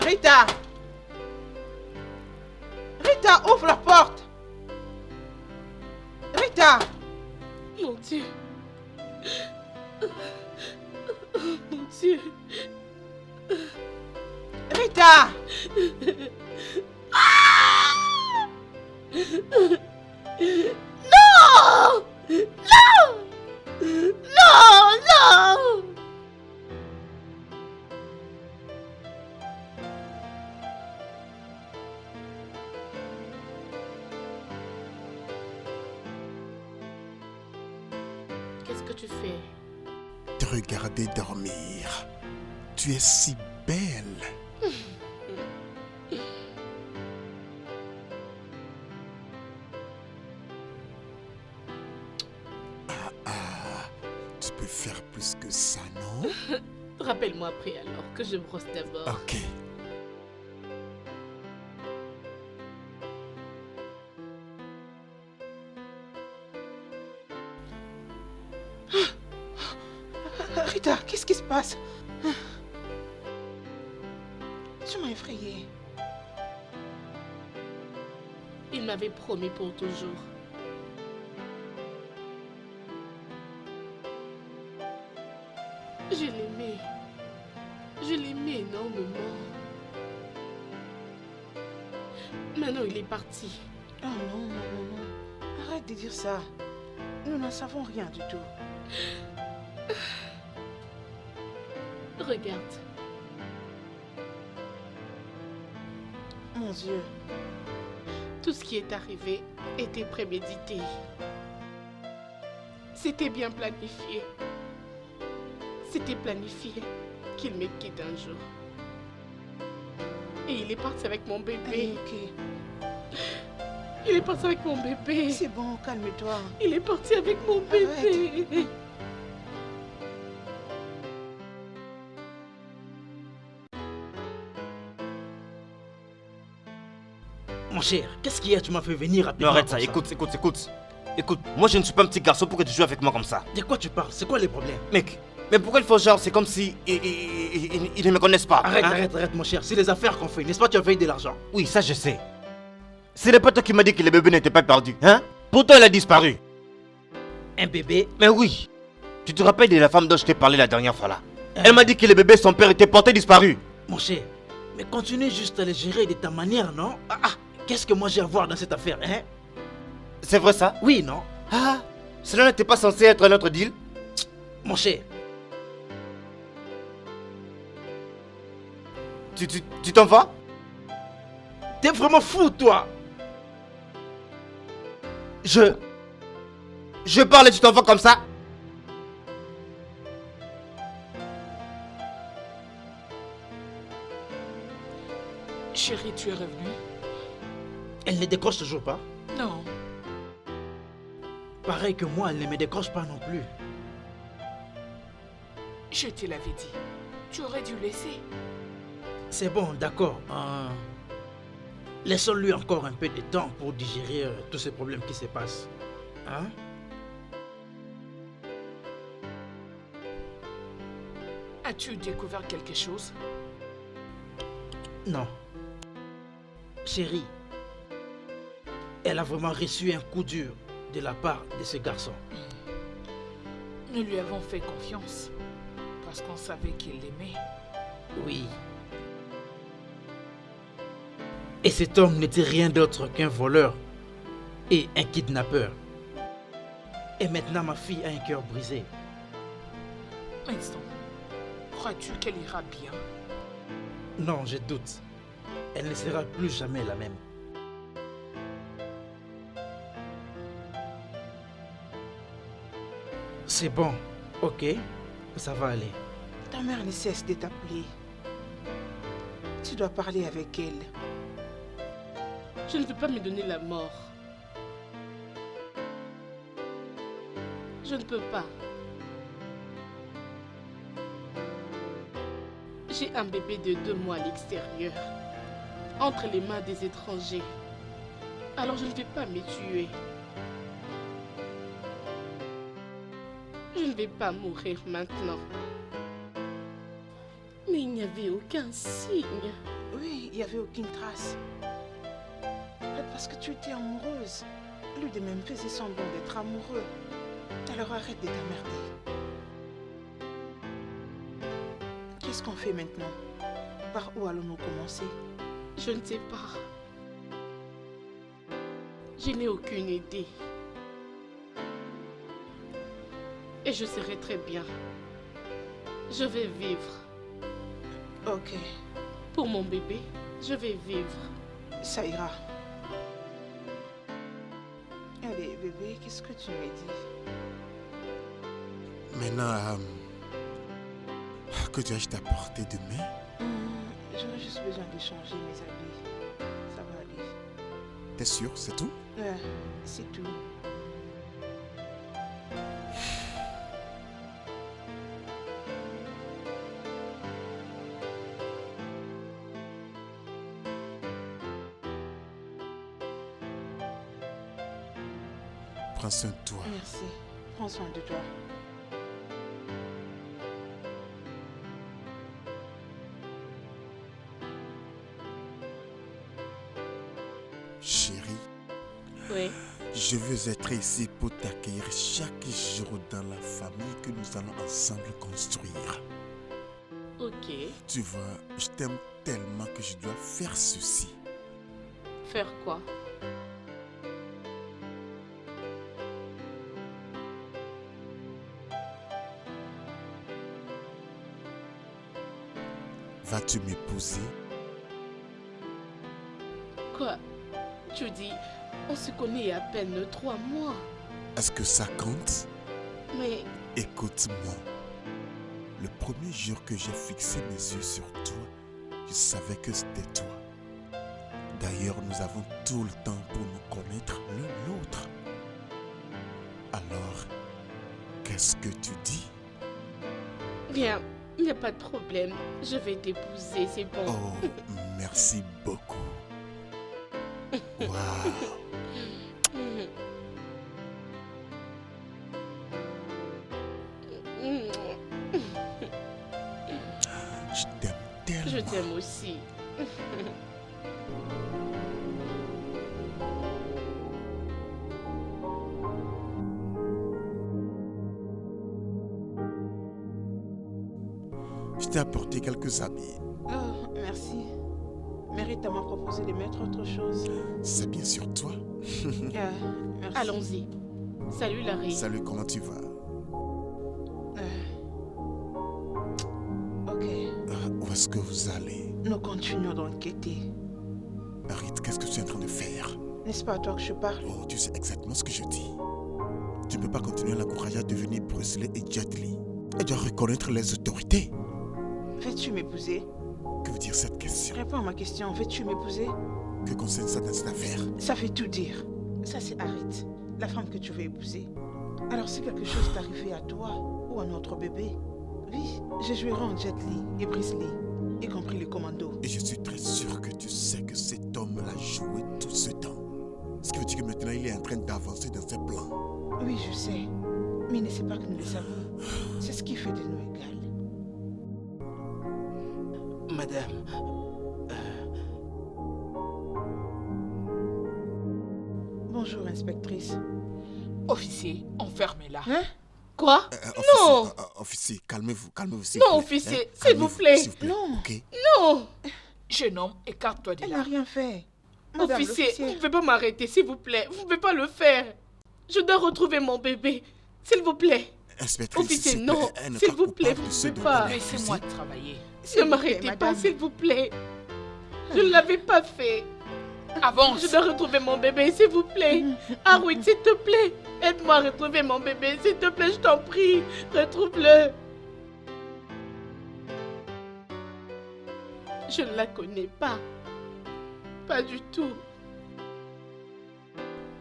Rita! Rita, ouvre la porte! Rita! Mon Dieu. Mon Dieu. Rita! Non! Non! Non! Non! Qu'est-ce que tu fais? Te regarder dormir. Tu es si belle. Tu peux faire plus que ça, non? Rappelle-moi après alors que je brosse d'abord. Ok. Rita, qu'est-ce qui se passe? Tu m'as effrayée. Il m'avait promis pour toujours. Je l'aimais. Je l'aimais énormément. Maintenant, il est parti. Oh non, non, non, non. Arrête de dire ça. Nous n'en savons rien du tout. Regarde. Mon Dieu. Tout ce qui est arrivé était prémédité. C'était bien planifié. C'était planifié qu'il me quitte un jour. Et il est parti avec mon bébé. Allez, ok. Il est parti avec mon bébé. C'est bon, calme-toi. Il est parti avec mon bébé. Mon cher, qu'est-ce qu'il y a? Tu m'as fait venir rapidement. Non, arrête ça, comme écoute. Écoute, moi je ne suis pas un petit garçon pour que tu joues avec moi comme ça. De quoi tu parles? C'est quoi les problèmes? Mec, mais pourquoi il faut genre, c'est comme si ils ne me connaissent pas. Arrête, hein? arrête, mon cher. C'est les affaires qu'on fait, n'est-ce pas? Tu as veillé de l'argent. Oui, ça je sais. Ce n'est pas toi qui m'as dit que le bébé n'était pas perdu, hein? Pourtant il a disparu. Un bébé? Mais oui. Tu te rappelles de la femme dont je t'ai parlé la dernière fois là? Elle m'a dit que le bébé, son père, était porté disparu. Mon cher, mais continue juste à les gérer de ta manière, non? Qu'est-ce que moi j'ai à voir dans cette affaire, hein? C'est vrai ça? Oui, non? Ah, cela n'était pas censé être notre deal? Mon cher, Tu t'en vas? t'es vraiment fou, toi! Je parle et tu t'en vas comme ça? Chérie, tu es revenue? Elle ne décroche toujours pas. Non. Pareil que moi, elle ne me décroche pas non plus. Je te l'avais dit. Tu aurais dû laisser. C'est bon, d'accord. Laissons-lui encore un peu de temps pour digérer tous ces problèmes qui se passent. Hein? As-tu découvert quelque chose? Non. Chérie, elle a vraiment reçu un coup dur de la part de ce garçon. Nous lui avons fait confiance parce qu'on savait qu'il l'aimait. Oui. Et cet homme n'était rien d'autre qu'un voleur et un kidnappeur. Et maintenant ma fille a un cœur brisé. Winston, crois-tu qu'elle ira bien? Non, je doute. Elle ne sera plus jamais la même. C'est bon, ok, ça va aller. Ta mère ne cesse de t'appeler. Tu dois parler avec elle. Je ne veux pas me donner la mort. Je ne peux pas. J'ai un bébé de 2 mois à l'extérieur, entre les mains des étrangers. Alors je ne vais pas me tuer. Je ne vais pas mourir maintenant. Mais il n'y avait aucun signe. Oui, il n'y avait aucune trace. Peut-être parce que tu étais amoureuse. Lui de même faisait semblant d'être amoureux. Alors arrête de t'emmerder. Qu'est-ce qu'on fait maintenant? Par où allons-nous commencer? Je ne sais pas. Je n'ai aucune idée. Et je serai très bien. Je vais vivre. Ok, Pour mon bébé, je vais vivre. ça ira. Allez, bébé, qu'est-ce que tu me dis? Maintenant, que dois-je t'apporter demain? J'aurais juste besoin de changer mes habits. Ça va aller. T'es sûr, c'est tout? C'est tout. Prends soin de toi. Merci. Prends soin de toi. Chérie, Oui. je veux être ici pour t'accueillir chaque jour dans la famille que nous allons ensemble construire. Ok. Tu vois, je t'aime tellement que je dois faire ceci. Faire quoi? Vas-tu m'épouser? Quoi? Tu dis, on se connaît à peine 3 mois. Est-ce que ça compte? Mais Écoute-moi. Le premier jour que j'ai fixé mes yeux sur toi, je savais que c'était toi. D'ailleurs, nous avons tout le temps pour nous connaître l'un l'autre. Alors, qu'est-ce que tu dis? bien, il n'y a pas de problème. Je vais t'épouser, c'est bon. Oh, merci beaucoup. Waouh. Je t'aime tellement. Je t'aime aussi. Je t'ai apporté quelques habits. Oh, merci. Mérite m'a proposé de mettre autre chose. C'est bien sûr toi. Merci. Allons-y. Salut Larry. Salut, comment tu vas? Ok, Où est-ce que vous allez? nous continuons d'enquêter. Arrête, qu'est-ce que tu es en train de faire? N'est-ce pas à toi que je parle? Oh, tu sais exactement ce que je dis. Tu ne peux pas continuer à l'encourager à devenir Bruce Lee et Jet Li. Elle doit reconnaître les autorités. Veux-tu m'épouser? Que veut dire cette question? Réponds à ma question. Veux-tu m'épouser? Que concerne ça dans cette affaire? Ça veut tout dire. Ça, c'est Harit, la femme que tu veux épouser. Alors, si quelque chose t'arrivait à toi ou à notre bébé, oui, je jouerai en Jet Li et Bruce Lee, y compris les commandos. Et je suis très sûr que tu sais que cet homme l'a joué tout ce temps. Ce qui veut dire que maintenant il est en train d'avancer dans ses plans. Oui, je sais. Mais ne sais pas que nous le savons. C'est ce qui fait de nous égales. Madame, Bonjour, inspectrice. Officier, enfermez-la. Hein? Quoi? Officier, officier, calmez-vous, calmez-vous. s'il Non, vous plaît, officier, hein. s'il vous Calmez-vous, plaît. s'il vous plaît, Non. ok? Non! Jeune homme, écarte-toi de Elle là. n'a rien fait. Madame Officier, vous ne l'officier. pouvez pas m'arrêter, s'il vous plaît. Vous ne pouvez pas le faire. Je dois retrouver mon bébé. S'il vous plaît. Inspectrice, Officier, s'il vous non. plaît, elle n'est S'il pas vous plaît, coupable vous de ne ce pouvez dont pas. elle est Laissez-moi accusée. travailler. S'il Ne vous plaît, m'arrêtez pas, madame. s'il vous plaît. Je ne l'avais pas fait. Avance. Je dois retrouver mon bébé, s'il vous plaît. Harit, s'il te plaît. Aide-moi à retrouver mon bébé, s'il te plaît, je t'en prie. Retrouve-le. Je ne la connais pas. Pas du tout.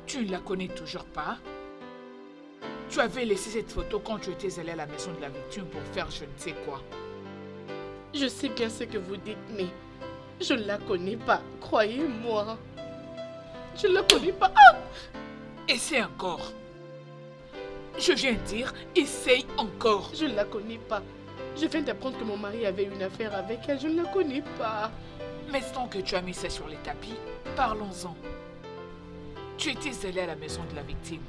Tu ne la connais toujours pas? Tu avais laissé cette photo quand tu étais allé à la maison de la victime pour faire je ne sais quoi. Je sais bien ce que vous dites, mais je ne la connais pas. Croyez-moi. Je ne la connais pas. Ah! Essaie encore. Je viens de dire, essaye encore. Je ne la connais pas. Je viens d'apprendre que mon mari avait une affaire avec elle. Je ne la connais pas. Maintenant que tu as mis ça sur les tapis, parlons-en. Tu étais allé à la maison de la victime.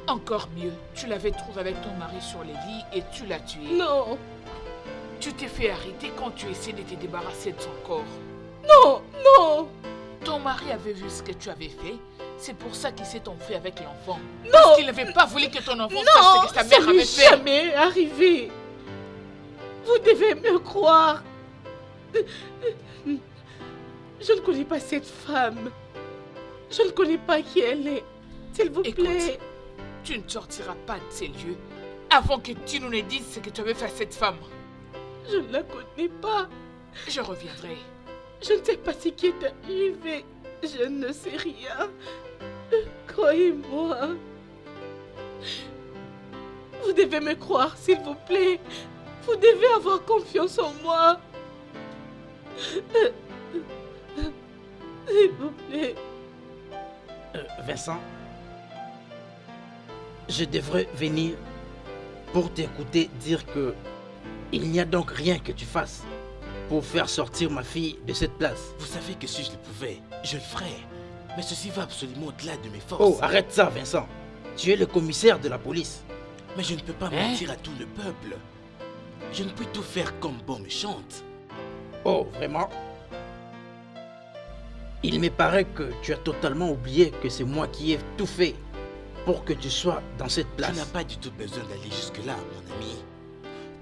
Encore mieux, tu l'avais trouvé avec ton mari sur les lits et tu l'as tué. Non, Tu t'es fait arrêter quand tu essayais de te débarrasser de son corps. non, non, Ton mari avait vu ce que tu avais fait. C'est pour ça qu'il s'est enfui avec l'enfant. non. Parce qu'il n'avait pas voulu que ton enfant Non, sache ce que sa ça mère m'est avait fait. jamais arrivé. Vous devez me croire. Je ne connais pas cette femme. Je ne connais pas qui elle est. S'il vous Écoute, plaît. tu ne sortiras pas de ces lieux avant que tu nous ne dises ce que tu avais fait à cette femme. Je ne la connais pas. Je reviendrai. Je ne sais pas ce qui est arrivé. Je ne sais rien. Croyez-moi. Vous devez me croire, s'il vous plaît. Vous devez avoir confiance en moi. S'il vous plaît. Vincent, je devrais venir pour t'écouter dire que il n'y a donc rien que tu fasses pour faire sortir ma fille de cette place. Vous savez que si je le pouvais, je le ferais. Mais ceci va absolument au-delà de mes forces. Oh, arrête ça, Vincent. Tu es le commissaire de la police. Mais je ne peux pas mentir à tout le peuple. Je ne peux tout faire comme bon me chante. Oh, vraiment? Il me paraît que tu as totalement oublié que c'est moi qui ai tout fait pour que tu sois dans cette Tu place. n'as pas du tout besoin d'aller jusque-là, mon ami.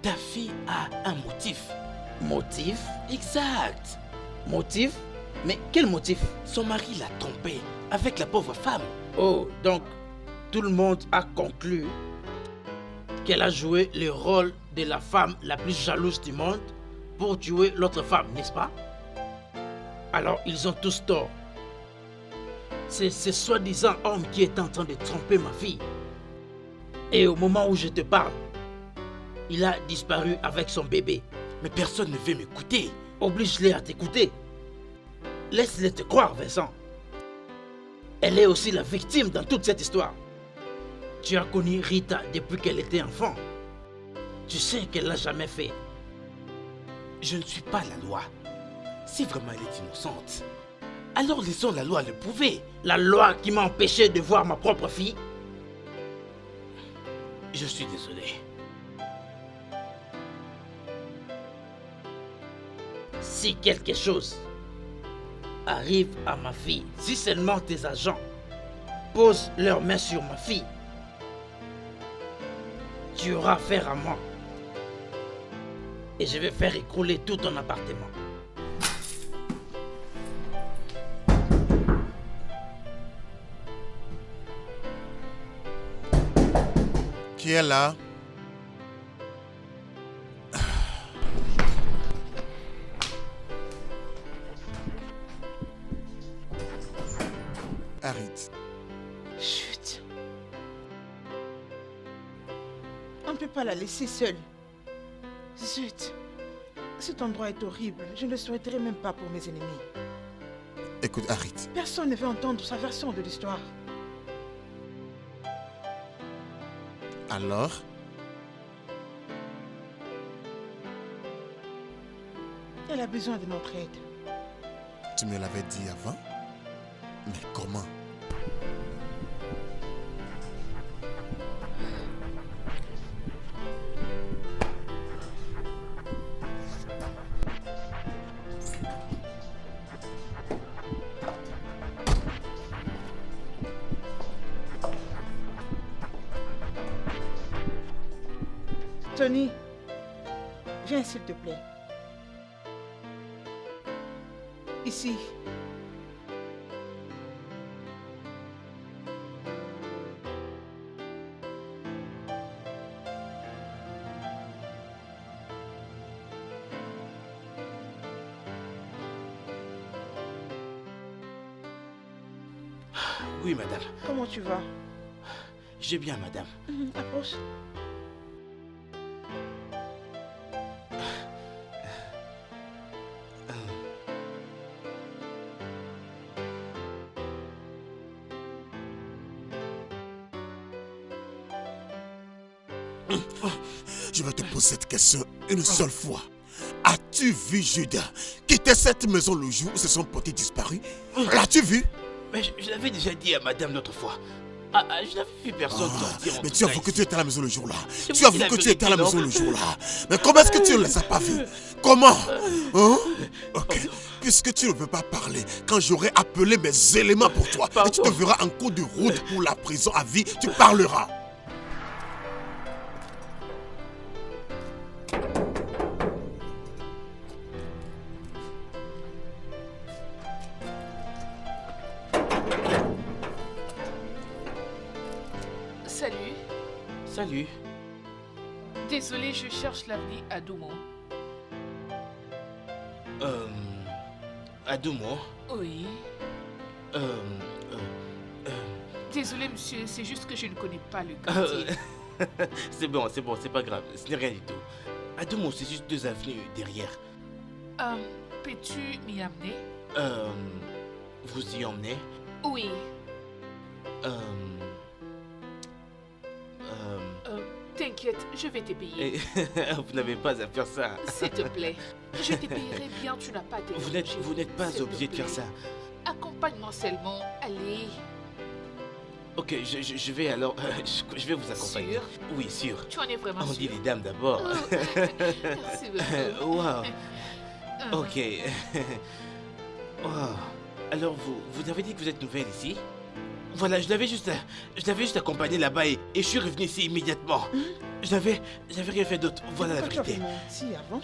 Ta fille a un motif. Motif? Exact. Motif? Mais quel motif? Son mari l'a trompée avec la pauvre femme. Oh, donc tout le monde a conclu qu'elle a joué le rôle de la femme la plus jalouse du monde pour tuer l'autre femme, n'est-ce pas? Alors ils ont tous tort. C'est ce soi-disant homme qui est en train de tromper ma fille. Et au moment où je te parle, il a disparu avec son bébé. Mais personne ne veut m'écouter. Oblige-les à t'écouter. Laisse-les te croire, Vincent. Elle est aussi la victime dans toute cette histoire. Tu as connu Rita depuis qu'elle était enfant. Tu sais qu'elle l'a jamais fait. Je ne suis pas la loi. Si vraiment elle est innocente, alors laissons la loi le prouver. La loi qui m'a empêché de voir ma propre fille. Je suis désolé. Si quelque chose arrive à ma fille, si seulement tes agents posent leurs mains sur ma fille, tu auras affaire à moi. Et je vais faire écrouler tout ton appartement. Qui est là? Arrête. Chut. On ne peut pas la laisser seule. Zut. Cet endroit est horrible. Je ne le souhaiterais même pas pour mes ennemis. Écoute, arrête. Personne ne veut entendre sa version de l'histoire. Alors? Elle a besoin de notre aide. Tu me l'avais dit avant? Mais comment? Tony, viens s'il te plaît. Ici. Oui, madame. Comment tu vas? Je vais bien, madame. Approche. Je vais te poser cette question une seule fois. As-tu vu Judas quitter cette maison le jour où se sont portés disparus? L'as-tu vu? Mais je l'avais déjà dit à madame l'autre fois. Je n'avais vu personne sortir. Mais tu avoues que tu étais à la maison le jour-là. C'est Tu vous avoues qui que tu l'avez étais à la dit, maison non? le jour-là. Mais comment est-ce que tu ne les as pas vus? Comment? Hein? Ok. Puisque tu ne veux pas parler, quand j'aurai appelé mes éléments pour toi, et tu te verras en cours de route pour la prison à vie, tu parleras. Salut. Salut. Désolée, je cherche l'avenue Adoumo. Adoumo. Oui. Désolé, monsieur, c'est juste que je ne connais pas le quartier. C'est bon, c'est pas grave. Ce n'est rien du tout. Adoumo, c'est juste 2 avenues derrière. Peux-tu m'y amener? Vous y emmenez? Oui. T'inquiète, je vais te payer. Vous n'avez pas à faire ça. S'il te plaît, je te payerai bien, tu n'as pas à te Vous déranger. n'êtes pas S'il te obligé de faire plaît. ça. Accompagne-moi seulement, allez. Ok, je vais alors... je vais vous accompagner. Sûr? Oui, sûr. Tu en es vraiment On sûr? dit les dames d'abord. Oh, merci beaucoup. Wow. Ok. Wow. Alors, vous avez dit que vous êtes nouvelle ici? Voilà, je l'avais juste accompagné là-bas et je suis revenu ici immédiatement. Je n'avais rien fait d'autre. Voilà la Pourquoi tu vérité. avais menti avant?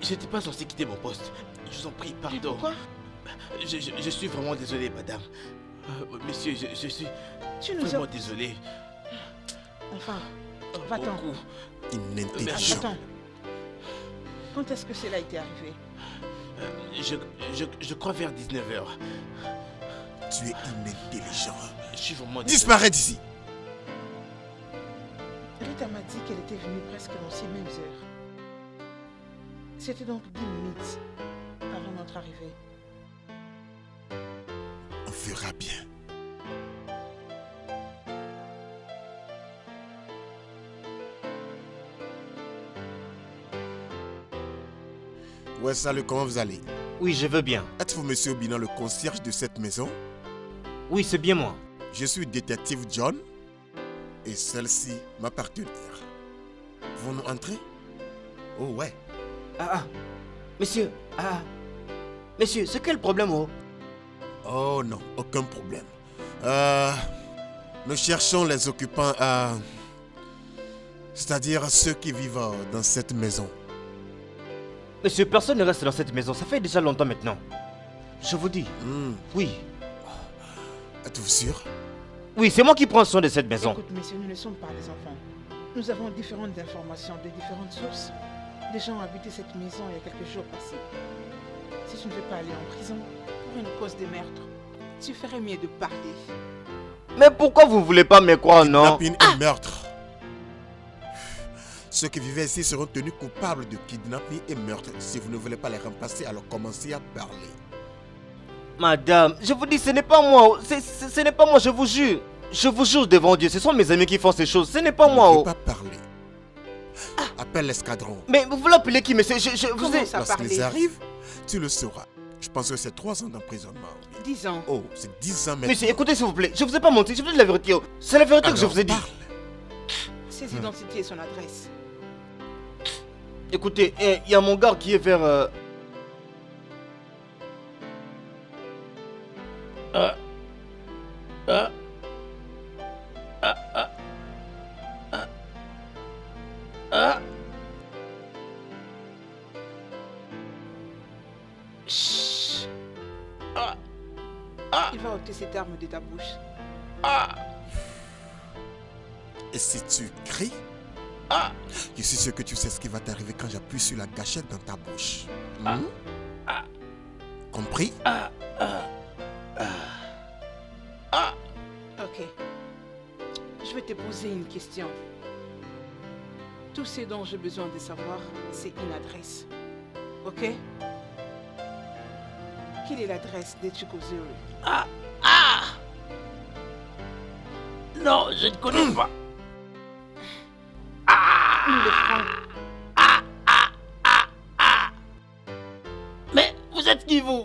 J'étais pas censé quitter mon poste. Je vous en prie, Et pardon. pourquoi? Je suis vraiment désolé, madame. Monsieur, je suis Tu nous vraiment as... désolé. Enfin, va-t'en. Beaucoup. Inintelligent. Attends. Quand est-ce que cela a été arrivé? Je crois vers 19h. Tu es inintelligent. Je suis vraiment désolé. Disparais d'ici. Rita m'a dit qu'elle était venue presque dans ces mêmes heures. C'était donc 10 minutes avant notre arrivée. On fera bien. Ouais, salut, comment vous allez? Oui, je veux bien. Êtes-vous monsieur Obinan, le concierge de cette maison? Oui, c'est bien moi. Je suis détective John et celle-ci, ma partenaire. Vous nous entrez? Oh ouais. Monsieur, monsieur, c'est quel problème, oh? Oh non, aucun problème. Nous cherchons les occupants, c'est-à-dire ceux qui vivent dans cette maison. Monsieur, personne ne reste dans cette maison, ça fait déjà longtemps maintenant. Je vous dis, oui. Êtes-vous sûr? Oui, c'est moi qui prends soin de cette maison. Écoute, messieurs, nous ne sommes pas des enfants. Nous avons différentes informations de différentes sources. Des gens ont habité cette maison il y a quelques jours passés. Si tu ne veux pas aller en prison pour une cause de meurtre, tu ferais mieux de parler. Mais pourquoi vous ne voulez pas me croire, non? Kidnapping et meurtre. Ceux qui vivaient ici seront tenus coupables de kidnapping et meurtre. Si vous ne voulez pas les remplacer, alors commencez à parler. Madame, je vous dis, ce n'est pas moi. Ce n'est pas moi, je vous jure. Je vous jure devant Dieu, ce sont mes amis qui font ces choses. Ce n'est pas moi. Je ne peux pas parler. Appelle l'escadron. Mais vous l'appelez qui, monsieur? Vous Comment ai... ça Lorsqu'ils parler? arrivent, tu le sauras. Je pense que c'est 3 ans d'emprisonnement. 10 ans. Oh, c'est 10 ans maintenant. Monsieur, écoutez s'il vous plaît, je vous ai pas menti, je vous dis la vérité. C'est la vérité que je Alors, vous ai dit. parle. Ses identités et son adresse. Écoutez, il y a mon gars qui est vers... Chut. Il va ôter cette arme de ta bouche. Et si tu cries, je suis sûr que tu sais ce qui va t'arriver quand j'appuie sur la gâchette dans ta bouche. Compris? Ok. Je vais te poser une question. Tout ce dont j'ai besoin de savoir, c'est une adresse. Ok? Quelle est l'adresse de Chukwuzuri? Non, je ne connais pas. Nous le ferons. Mais vous êtes qui, vous?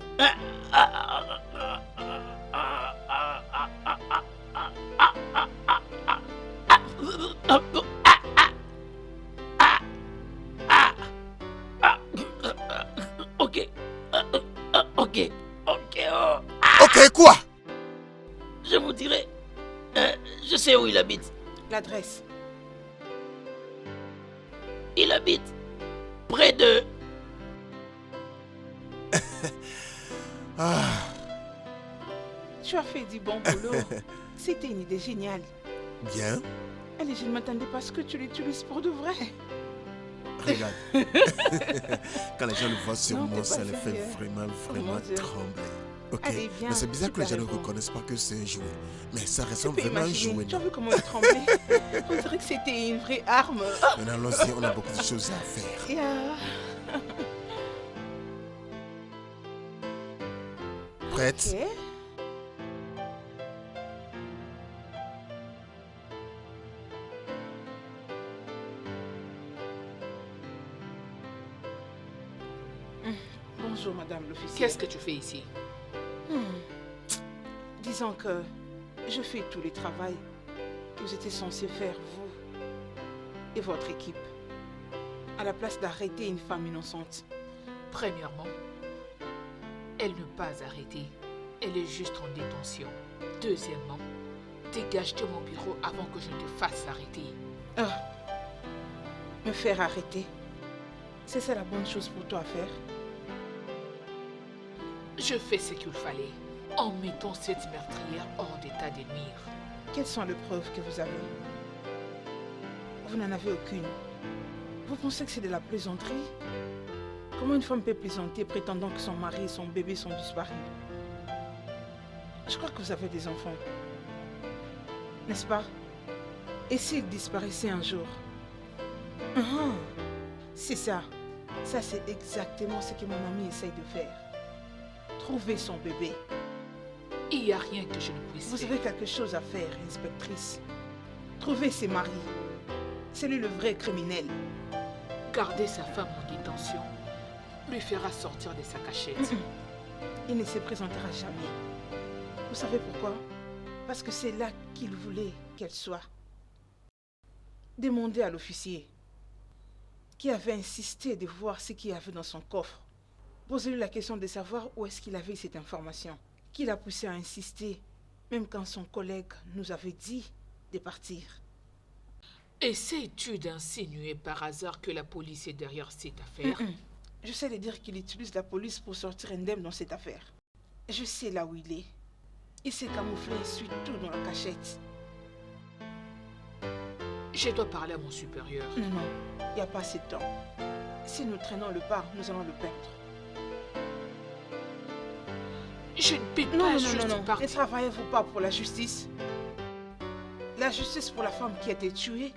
Ok. Ok. Ok. Oh. Ok, quoi? Je vous dirai. Je sais où il habite. L'adresse. Il habite près de... Ah, Tu as fait du bon boulot. C'était une idée géniale. bien. Allez, je ne m'attendais pas à ce que tu l'utilises pour de vrai. Regarde. Quand les gens le voient sur Non, moi, t'es ça pas les fait sérieux. vraiment Oh mon Dieu. trembler. Ok. Allez, viens, Mais c'est bizarre que les gens ne super héros. reconnaissent pas que c'est un jouet. Mais ça Tu ressemble peux vraiment à un imaginer, jouet. tu as non? vu comment il tremblait. On dirait que c'était une vraie arme. Maintenant, allons-y, on a beaucoup de choses à faire. Yeah. Prête? Ok. Bonjour, madame l'officier. Qu'est-ce que tu fais ici? Disons que je fais tous les travaux que vous étiez censé faire, vous et votre équipe, à la place d'arrêter une femme innocente. Premièrement, elle n'est pas arrêtée. Elle est juste en détention. Deuxièmement, dégage de mon bureau avant que je te fasse arrêter. Ah, me faire arrêter, c'est ça la bonne chose pour toi à faire? Je fais ce qu'il fallait en mettant cette meurtrière hors d'état de nuire. Quelles sont les preuves que vous avez? Vous n'en avez aucune. Vous pensez que c'est de la plaisanterie? Comment une femme peut plaisanter prétendant que son mari et son bébé sont disparus? Je crois que vous avez des enfants. N'est-ce pas? Et s'ils disparaissaient un jour? Ah, c'est ça. Ça, c'est exactement ce que mon ami essaye de faire. Trouver son bébé. Il n'y a rien que je ne puisse Vous faire. avez quelque chose à faire, inspectrice. Trouver ses maris. C'est lui le vrai criminel. Garder sa femme en détention lui fera sortir de sa cachette. Il ne se présentera jamais. Vous savez pourquoi? Parce que c'est là qu'il voulait qu'elle soit. Demandez à l'officier qui avait insisté de voir ce qu'il y avait dans son coffre. Posez-lui la question de savoir où est-ce qu'il avait cette information. Qui l'a poussé à insister, même quand son collègue nous avait dit de partir. Essaies-tu d'insinuer par hasard que la police est derrière cette affaire? Je sais de dire qu'il utilise la police pour sortir indemne dans cette affaire. Je sais là où il est. Il s'est camouflé surtout dans la cachette. Je dois parler à mon supérieur. Non, non, il n'y a pas assez de temps. Si nous traînons le pas, nous allons le perdre. Je ne peux Non, pas non, juste non, non, non. Ne partir. travaillez-vous pas pour la justice? La justice pour la femme qui a été tuée.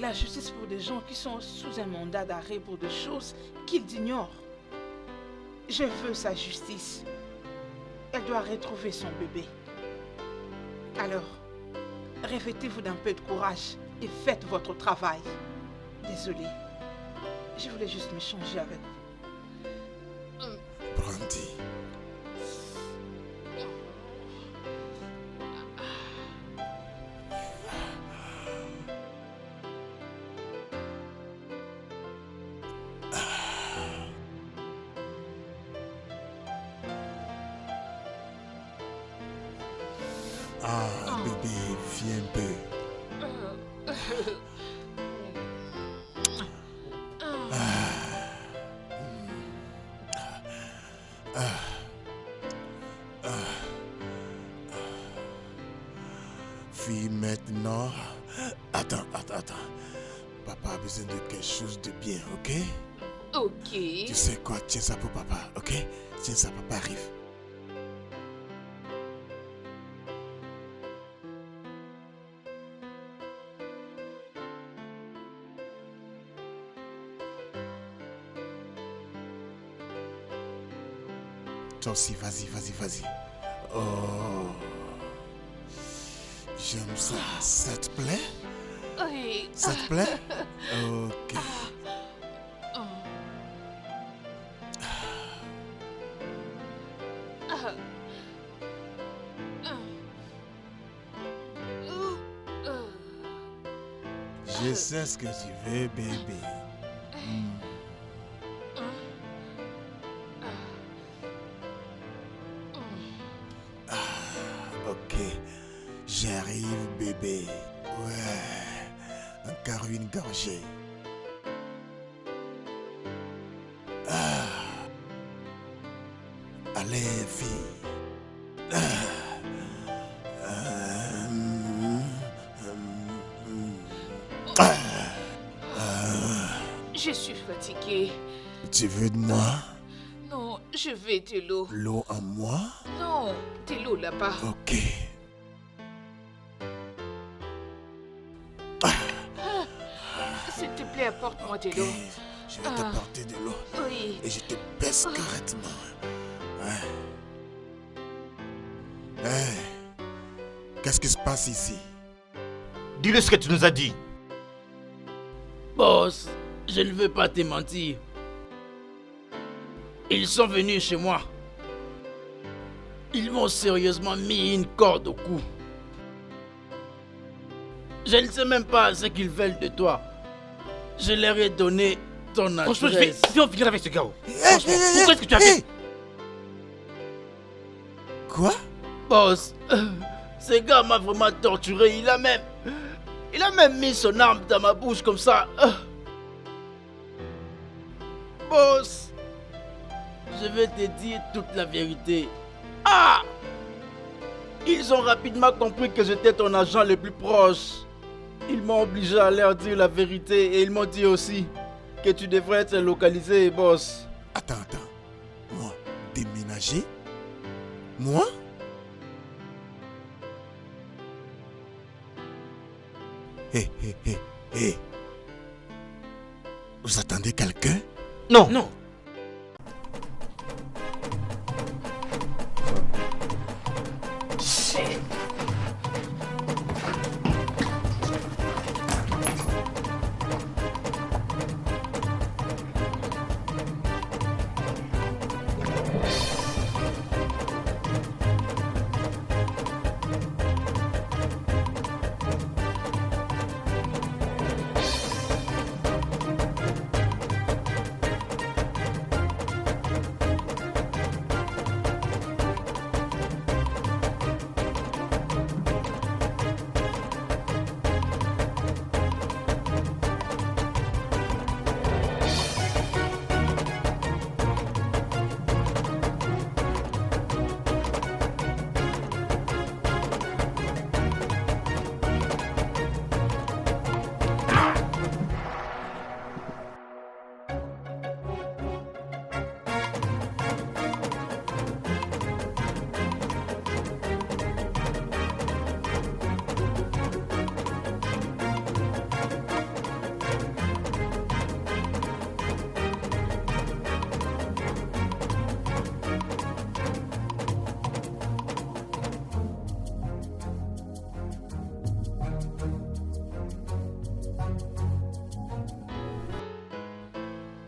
La justice pour des gens qui sont sous un mandat d'arrêt pour des choses qu'ils ignorent. Je veux sa justice. Elle doit retrouver son bébé. Alors, revêtez-vous d'un peu de courage et faites votre travail. Désolée. Je voulais juste m'échanger avec vous. Brandy. Ah, bébé, viens un peu. Fille, maintenant. Attends. Papa a besoin de quelque chose de bien, ok? Ok. Tu sais quoi? Tiens ça pour papa, ok? Tiens ça, papa arrive. Toi aussi, vas-y. Oh. J'aime ça. Ça te plaît? Oui. Ça te plaît? Ok. Je sais ce que tu veux, bébé. Ok. J'arrive, bébé. Ouais. Encore une gorgée. Allez, fille. Je suis fatiguée. Tu veux de moi? Non, je veux de l'eau. L'eau en moi? Non, de l'eau là-bas. Ok. S'il te plaît, apporte-moi de l'eau. Je vais t'apporter de l'eau. Oui. Et je te baisse correctement. Ouais. Hey. Qu'est-ce qui se passe ici? Dis-le ce que tu nous as dit. Boss, je ne veux pas te mentir. Ils sont venus chez moi. Ils m'ont sérieusement mis une corde au cou. Je ne sais même pas ce qu'ils veulent de toi. Je leur ai donné ton Franchement, adresse. je vais en finir avec ce gars. Franchement, pourquoi est-ce que tu as fait? Quoi? Boss, ce gars m'a vraiment torturé. Il a même mis son arme dans ma bouche comme ça. Boss, je vais te dire toute la vérité. Ah! Ils ont rapidement compris que j'étais ton agent le plus proche. Ils m'ont obligé à leur dire la vérité et ils m'ont dit aussi que tu devrais être localisé, boss. Attends. Moi, déménager? Moi? Hé. Vous attendez quelqu'un? Non. Non.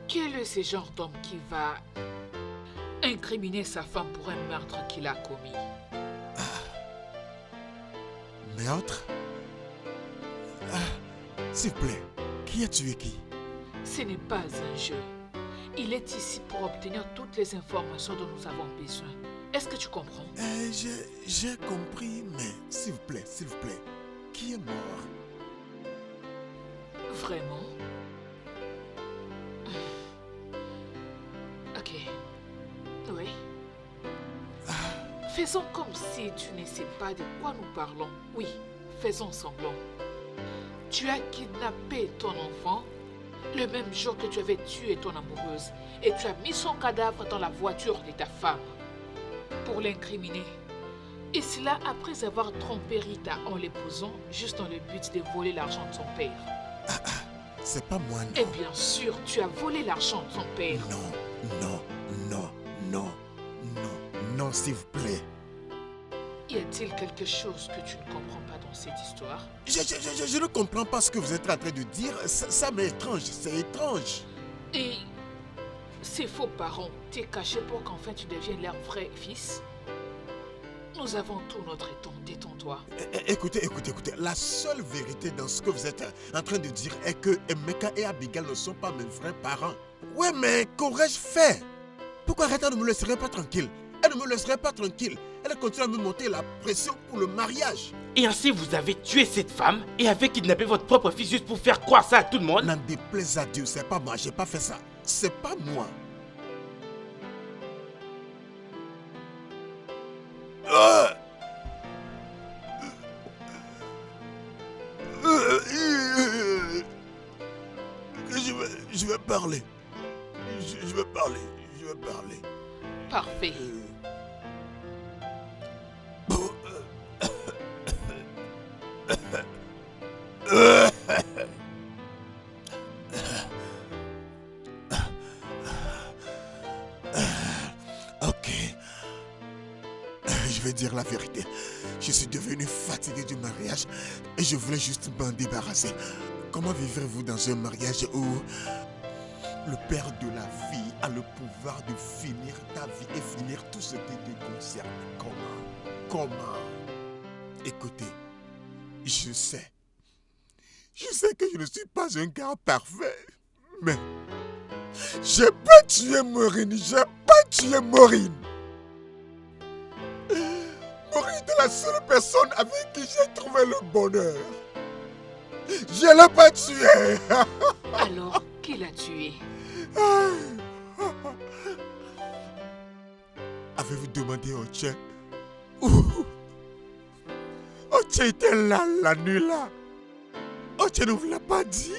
Quel est ce genre d'homme qui va incriminer sa femme pour un meurtre qu'il a commis? Meurtre? S'il vous plaît, qui a tué qui? Ce n'est pas un jeu. Il est ici pour obtenir toutes les informations dont nous avons besoin. Est-ce que tu comprends? J'ai compris, mais s'il vous plaît, qui est mort? Vraiment? Ok. Oui. Faisons comme si tu ne sais pas de quoi nous parlons. Oui, faisons semblant. Tu as kidnappé ton enfant le même jour que tu avais tué ton amoureuse et tu as mis son cadavre dans la voiture de ta femme pour l'incriminer. Et cela après avoir trompé Rita en l'épousant juste dans le but de voler l'argent de son père. C'est pas moi, non. Et bien sûr, tu as volé l'argent de son père. Non, s'il vous plaît. Y a-t-il quelque chose que tu ne comprends pas dans cette histoire? Je ne comprends pas ce que vous êtes en train de dire. Ça m'est étrange, c'est étrange. Et ces faux parents t'es caché pour qu'enfin tu deviennes leur vrai fils? Nous avons tout notre temps, détends-toi. Écoutez. La seule vérité dans ce que vous êtes en train de dire est que Emeka et Abigail ne sont pas mes vrais parents. Ouais, mais qu'aurais-je fait? Pourquoi Rita ne me laisserait pas tranquille? Elle ne me laisserait pas tranquille. Elle continue à me monter la pression pour le mariage. Et ainsi, vous avez tué cette femme et avez kidnappé votre propre fils juste pour faire croire ça à tout le monde? N'en déplaise à Dieu, c'est pas moi, j'ai pas fait ça. C'est pas moi. Je vais parler. Je vais parler. Parfait. Ok. Je vais dire la vérité. Je suis devenu fatigué du mariage et je voulais juste m'en débarrasser. Comment vivrez-vous dans un mariage où le père de la fille a le pouvoir de finir ta vie et finir tout ce qui te concerne? Comment? Écoutez, je sais que je ne suis pas un gars parfait, mais j'ai pas tué Maureen, Maureen est la seule personne avec qui j'ai trouvé le bonheur. Je l'ai pas tué. Alors, qui l'a tué? Avez-vous demandé au Tchè? Tchè était là la nuit là. Tchè ne vous l'a pas dit?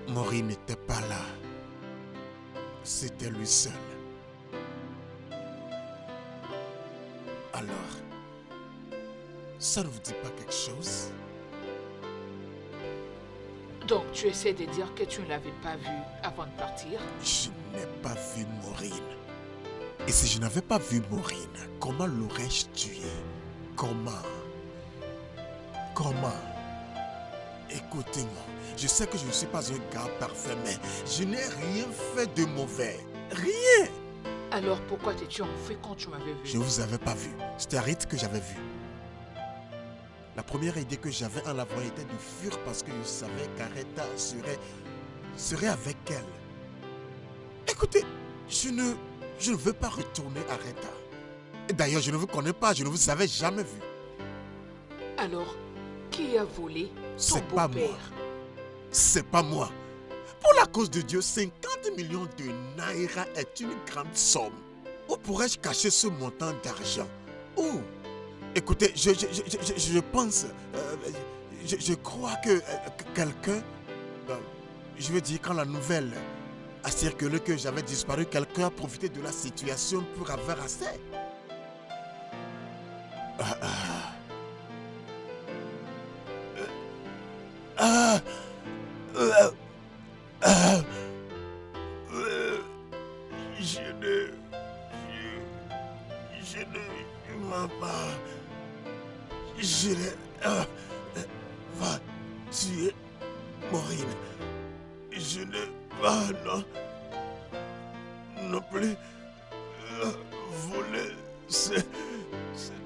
Maureen n'était pas là. C'était lui seul. Alors, ça ne vous dit pas quelque chose? Donc, tu essaies de dire que tu ne l'avais pas vu avant de partir? Je n'ai pas vu Maureen. Et si je n'avais pas vu Maureen, comment l'aurais-je tué? Comment? Écoutez-moi, je sais que je ne suis pas un gars parfait, mais je n'ai rien fait de mauvais. Rien! Alors, pourquoi t'es-tu enfui quand tu m'avais vu? Je ne vous avais pas vu. C'était Harit que j'avais vu. La première idée que j'avais en la voyant était de fuir parce que je savais qu'Areta serait avec elle. Écoutez, je ne veux pas retourner à Areta. D'ailleurs, je ne vous connais pas, je ne vous avais jamais vu. Alors, qui a volé ton C'est pas moi. beau-père? C'est pas moi. Pour la cause de Dieu, 50 millions de naira est une grande somme. Où pourrais-je cacher ce montant d'argent? Où? Écoutez, je pense, je crois que quelqu'un, je veux dire, quand la nouvelle a circulé que j'avais disparu, quelqu'un a profité de la situation pour avoir assez. Je ne va tuer Maureen. Je ne va non plus voler cet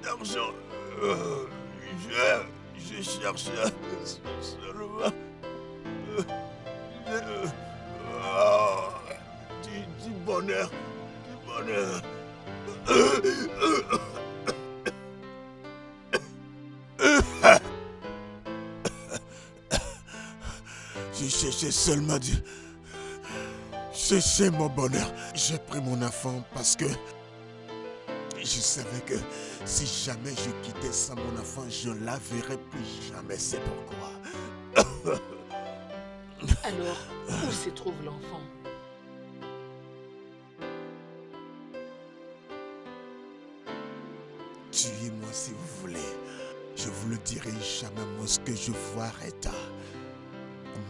argent. Je cherche seulement du bonheur. Je cherchais seulement chercher mon bonheur. J'ai pris mon enfant parce que je savais que si jamais je quittais sans mon enfant, je ne la verrais plus jamais. C'est pourquoi. Alors, où se trouve l'enfant? Tuez-moi si vous voulez. Je vous le dirai jamais, moi, ce que je vois, Rita.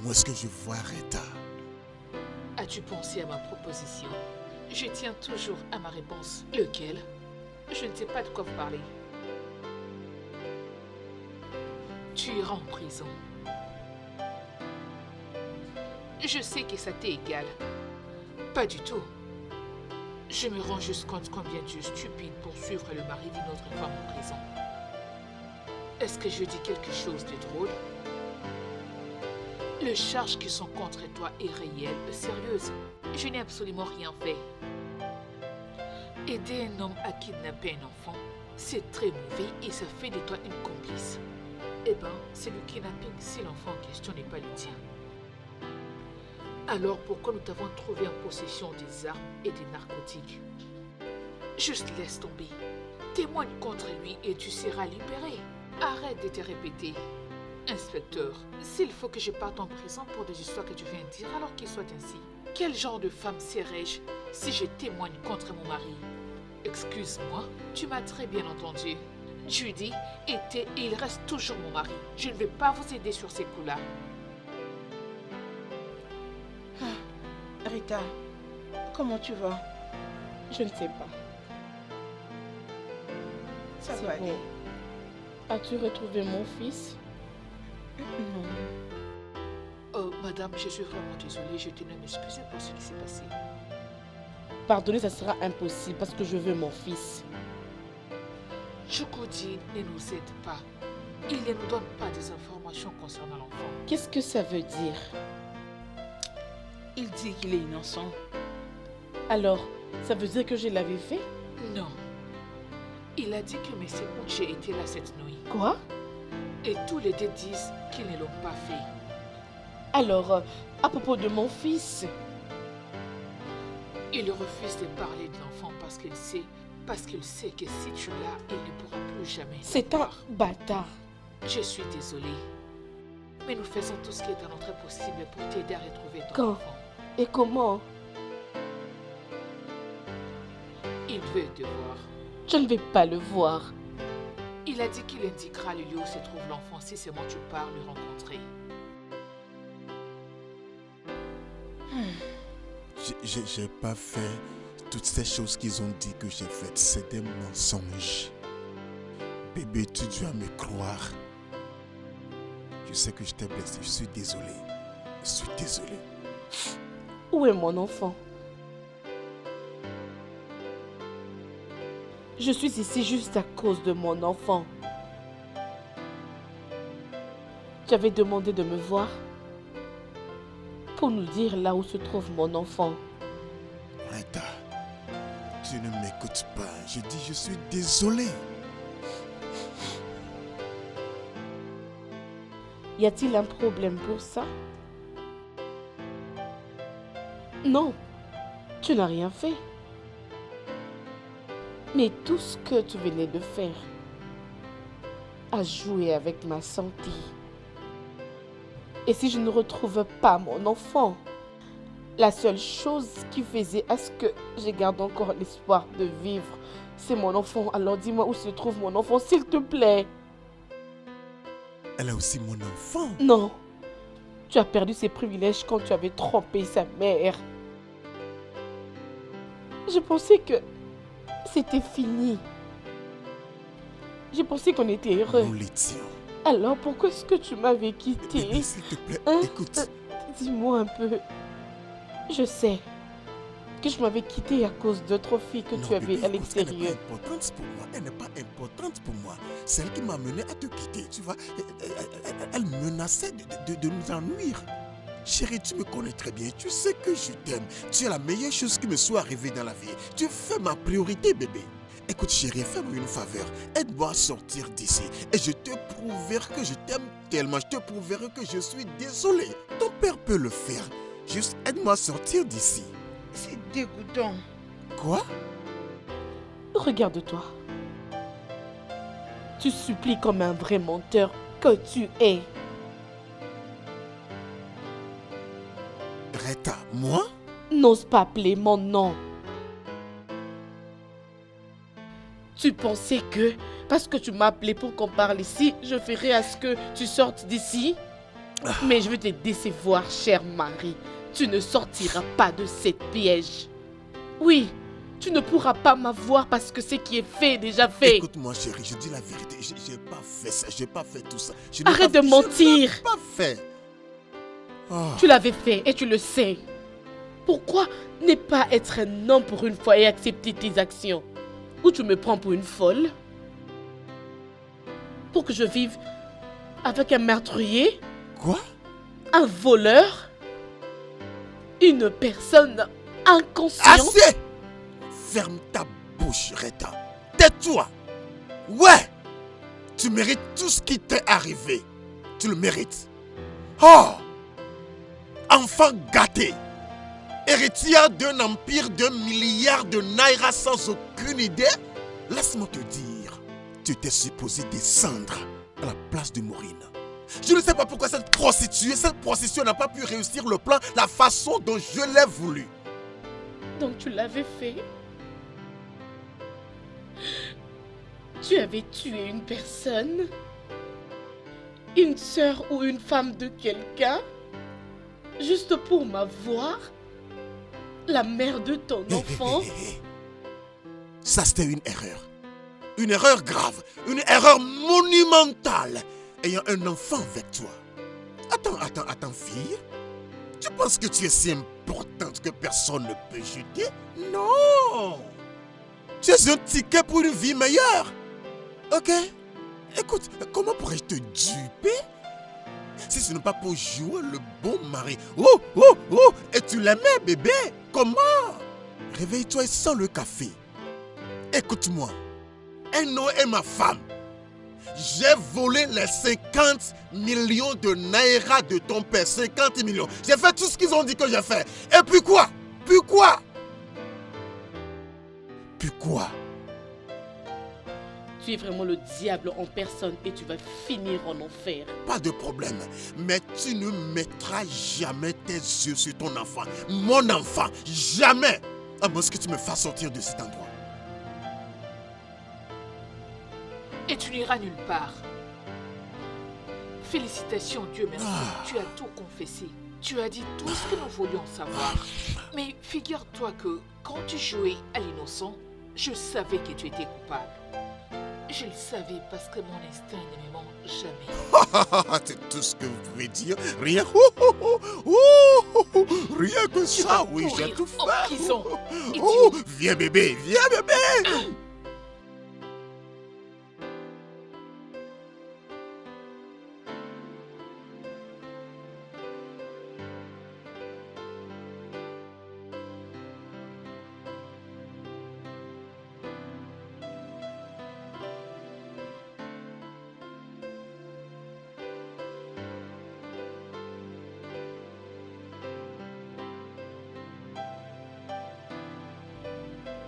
Moi, ce que je vois, Rita. As-tu pensé à ma proposition? Je tiens toujours à ma réponse. Lequel? Je ne sais pas de quoi vous parlez. Tu iras en prison. Je sais que ça t'est égal. Pas du tout. Je me rends juste compte combien tu es stupide pour suivre le mari d'une autre femme en prison. Est-ce que je dis quelque chose de drôle? Les charges qui sont contre toi est réelle, sérieuse. Je n'ai absolument rien fait. Aider un homme à kidnapper un enfant, c'est très mauvais et ça fait de toi une complice. Eh ben, c'est le kidnapping si l'enfant en question n'est pas le tien. Alors pourquoi nous t'avons trouvé en possession des armes et des narcotiques? Juste laisse tomber. Témoigne contre lui et tu seras libéré. Arrête de te répéter. Inspecteur, s'il faut que je parte en prison pour des histoires que tu viens de dire, alors qu'il soit ainsi. Quel genre de femme serais-je si je témoigne contre mon mari? Excuse-moi, tu m'as très bien entendu. Judy était et il reste toujours mon mari. Je ne vais pas vous aider sur ces coups-là. Rita, comment tu vas? Je ne sais pas. Ça C'est va bon. aller. As-tu retrouvé mon fils? Non. Madame, je suis vraiment désolée. Je tenais à m'excuser pour ce qui s'est passé. Pardonner, ça sera impossible parce que je veux mon fils. Chukwudi ne nous aide pas. Il ne nous donne pas des informations concernant l'enfant. Qu'est-ce que ça veut dire? Il dit qu'il est innocent. Alors, ça veut dire que je l'avais fait? Non. Il a dit que M. Uche était là cette nuit. Quoi? Et tous les deux disent qu'ils ne l'ont pas fait. Alors, à propos de mon fils, Il refuse de parler de l'enfant parce qu'il sait que si tu l'as, il ne pourra plus jamais. c'est un bâtard. Je suis désolée. Mais nous faisons tout ce qui est à notre possible pour t'aider à retrouver ton Quand? enfant. Et comment? Il veut te voir. Je ne vais pas le voir. Il a dit qu'il indiquera le lieu où se trouve l'enfant si seulement tu pars le rencontrer. J'ai pas fait toutes ces choses qu'ils ont dit que j'ai faites. C'est des mensonges. Bébé, tu dois me croire. Je sais que je t'ai blessé. Je suis désolé. Je suis désolé. Où est mon enfant? Je suis ici juste à cause de mon enfant. Tu avais demandé de me voir pour nous dire là où se trouve mon enfant. Rita, tu ne m'écoutes pas. Je dis je suis désolé. Y a-t-il un problème pour ça? Non, tu n'as rien fait. Mais tout ce que tu venais de faire a joué avec ma santé. Et si je ne retrouve pas mon enfant, la seule chose qui faisait à ce que je garde encore l'espoir de vivre, c'est mon enfant. Alors dis-moi où se trouve mon enfant, s'il te plaît. Elle a aussi mon enfant. Non, tu as perdu ses privilèges quand tu avais trompé sa mère. Je pensais que c'était fini. Je pensais qu'on était heureux. Nous l'étions. Alors pourquoi est-ce que tu m'avais quitté? Bébé, s'il te plaît, Hein? écoute. Dis-moi un peu. Je sais que je m'avais quitté à cause d'autres filles que Non, tu avais bébé, à écoute, l'extérieur. Elle n'est pas importante pour moi. Elle n'est pas importante pour moi. C'est elle qui m'a mené à te quitter, tu vois. Elle menaçait de nous ennuyer. Chérie, tu me connais très bien. Tu sais que je t'aime. Tu es la meilleure chose qui me soit arrivée dans la vie. Tu fais ma priorité, bébé. Écoute, chérie, fais-moi une faveur. Aide-moi à sortir d'ici. Et je te prouverai que je t'aime tellement. Je te prouverai que je suis désolé. Ton père peut le faire. Juste aide-moi à sortir d'ici. C'est dégoûtant. Quoi? Regarde-toi. Tu supplies comme un vrai menteur que tu es. Rita, moi? N'ose pas appeler mon nom. Tu pensais que, parce que tu m'as appelé pour qu'on parle ici, je ferais à ce que tu sortes d'ici? Mais je vais te décevoir, cher mari. Tu ne sortiras pas de cette piège. Oui, Tu ne pourras pas m'avoir parce que ce qui est fait est déjà fait. Écoute-moi, chérie, je dis la vérité. J'ai pas fait ça, j'ai pas fait tout ça. Arrête de mentir. Je n'ai pas fait. Oh. Tu l'avais fait et tu le sais. Pourquoi ne pas être un homme pour une fois et accepter tes actions? Ou tu me prends pour une folle? Pour que je vive avec un meurtrier? Quoi? Un voleur? Une personne inconsciente? Assez! Ferme ta bouche, Rita. Tais-toi. Ouais! Tu mérites tout ce qui t'est arrivé. Tu le mérites. Oh! Enfant gâté. Héritière d'un empire de milliards de naira sans aucune idée. Laisse-moi te dire, tu étais supposé descendre à la place de Maureen. Je ne sais pas pourquoi cette prostituée n'a pas pu réussir le plan, la façon dont je l'ai voulu. Donc tu l'avais fait? Tu avais tué une personne? Une sœur ou une femme de quelqu'un? Juste pour m'avoir? La mère de ton enfant? Ça, c'était une erreur. Une erreur grave. Une erreur monumentale. Ayant un enfant avec toi. Attends, fille. Tu penses que tu es si importante que personne ne peut juger? Non! Tu es un ticket pour une vie meilleure. Ok? Écoute, comment pourrais-je te duper? Si ce n'est pas pour jouer le bon mari. Oh! Et tu l'aimais, bébé? Comment? Réveille-toi et sens le café. Écoute-moi. Eno est ma femme. J'ai volé les 50 millions de naira de ton père. 50 millions. J'ai fait tout ce qu'ils ont dit que j'ai fait. Et puis quoi? Puis quoi? Tu es vraiment le diable en personne et tu vas finir en enfer. Pas de problème. Mais tu ne mettras jamais tes yeux sur ton enfant. Mon enfant. Jamais. À moins que tu me fasses sortir de cet endroit. Et tu n'iras nulle part. Félicitations, Dieu merci. Tu as tout confessé. Tu as dit tout ce que nous voulions savoir. Mais figure-toi que quand tu jouais à l'innocent, je savais que tu étais coupable. Je le savais parce que mon instinct ne me ment jamais. C'est tout ce que vous pouvez dire. Rien. Rien que Tu ça, vas oui, j'ai pourrir tout en fait. prison. Viens bébé.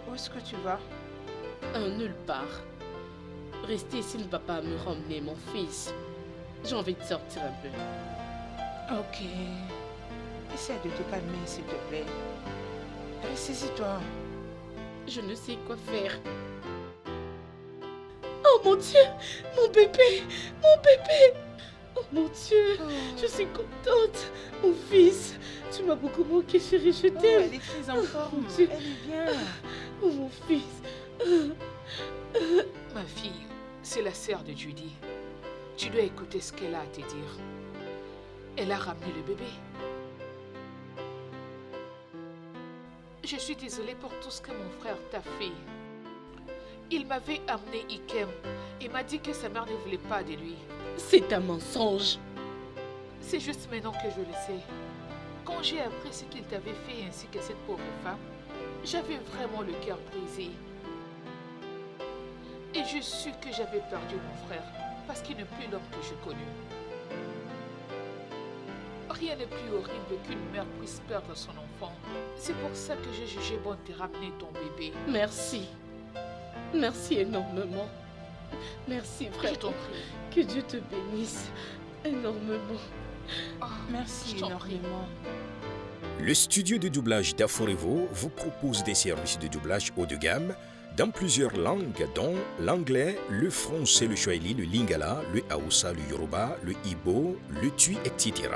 Où est-ce que tu vas? Nulle part. Rester ici ne va pas me ramener mon fils. J'ai envie de sortir un peu. Ok. Essaie de te calmer, s'il te plaît. Ressaisis-toi. Je ne sais quoi faire. Oh mon Dieu! Mon bébé! Oh mon Dieu! Je suis contente! Mon fils! Tu m'as beaucoup manqué, chérie, je t'aime! Elle est très en forme. Mon Dieu. Elle est bien. Oh mon fils! Ma fille, c'est la sœur de Judy. Tu dois écouter ce qu'elle a à te dire. Elle a ramené le bébé. Je suis désolée pour tout ce que mon frère t'a fait. Il m'avait amené Ikem et m'a dit que sa mère ne voulait pas de lui. C'est un mensonge! C'est juste maintenant que je le sais. Quand j'ai appris ce qu'il t'avait fait ainsi que cette pauvre femme, j'avais vraiment le cœur brisé. Et je suis que j'avais perdu mon frère parce qu'il n'est plus l'homme que je connus. Rien n'est plus horrible qu'une mère puisse perdre son enfant. C'est pour ça que j'ai jugé bon de ramener ton bébé. Merci. Merci énormément. Merci Je vraiment. t'en prie. Que Dieu te bénisse énormément. Merci Je t'en prie. énormément. Le studio de doublage d'Aforevo vous propose des services de doublage haut de gamme, dans plusieurs langues, dont l'anglais, le français, le swahili, le lingala, le haoussa, le yoruba, le ibo, le tui, etc.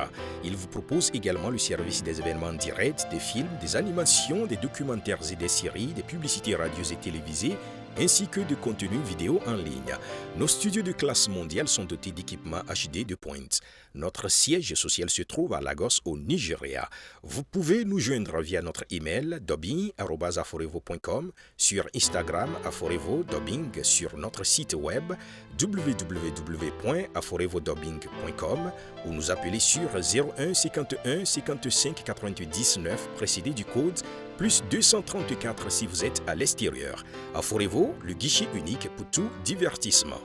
Il vous propose également le service des événements directs, des films, des animations, des documentaires et des séries, des publicités radio et télévisées, ainsi que de contenus vidéo en ligne. Nos studios de classe mondiale sont dotés d'équipements HD de pointe. Notre siège social se trouve à Lagos, au Nigeria. Vous pouvez nous joindre via notre email dubbing@aforevo.com, sur Instagram aforevo-dubbing, sur notre site web www.aforevodubbing.com ou nous appeler sur 01 51 55 99 précédé du code plus 234 si vous êtes à l'extérieur. Aforevo, le guichet unique pour tout divertissement.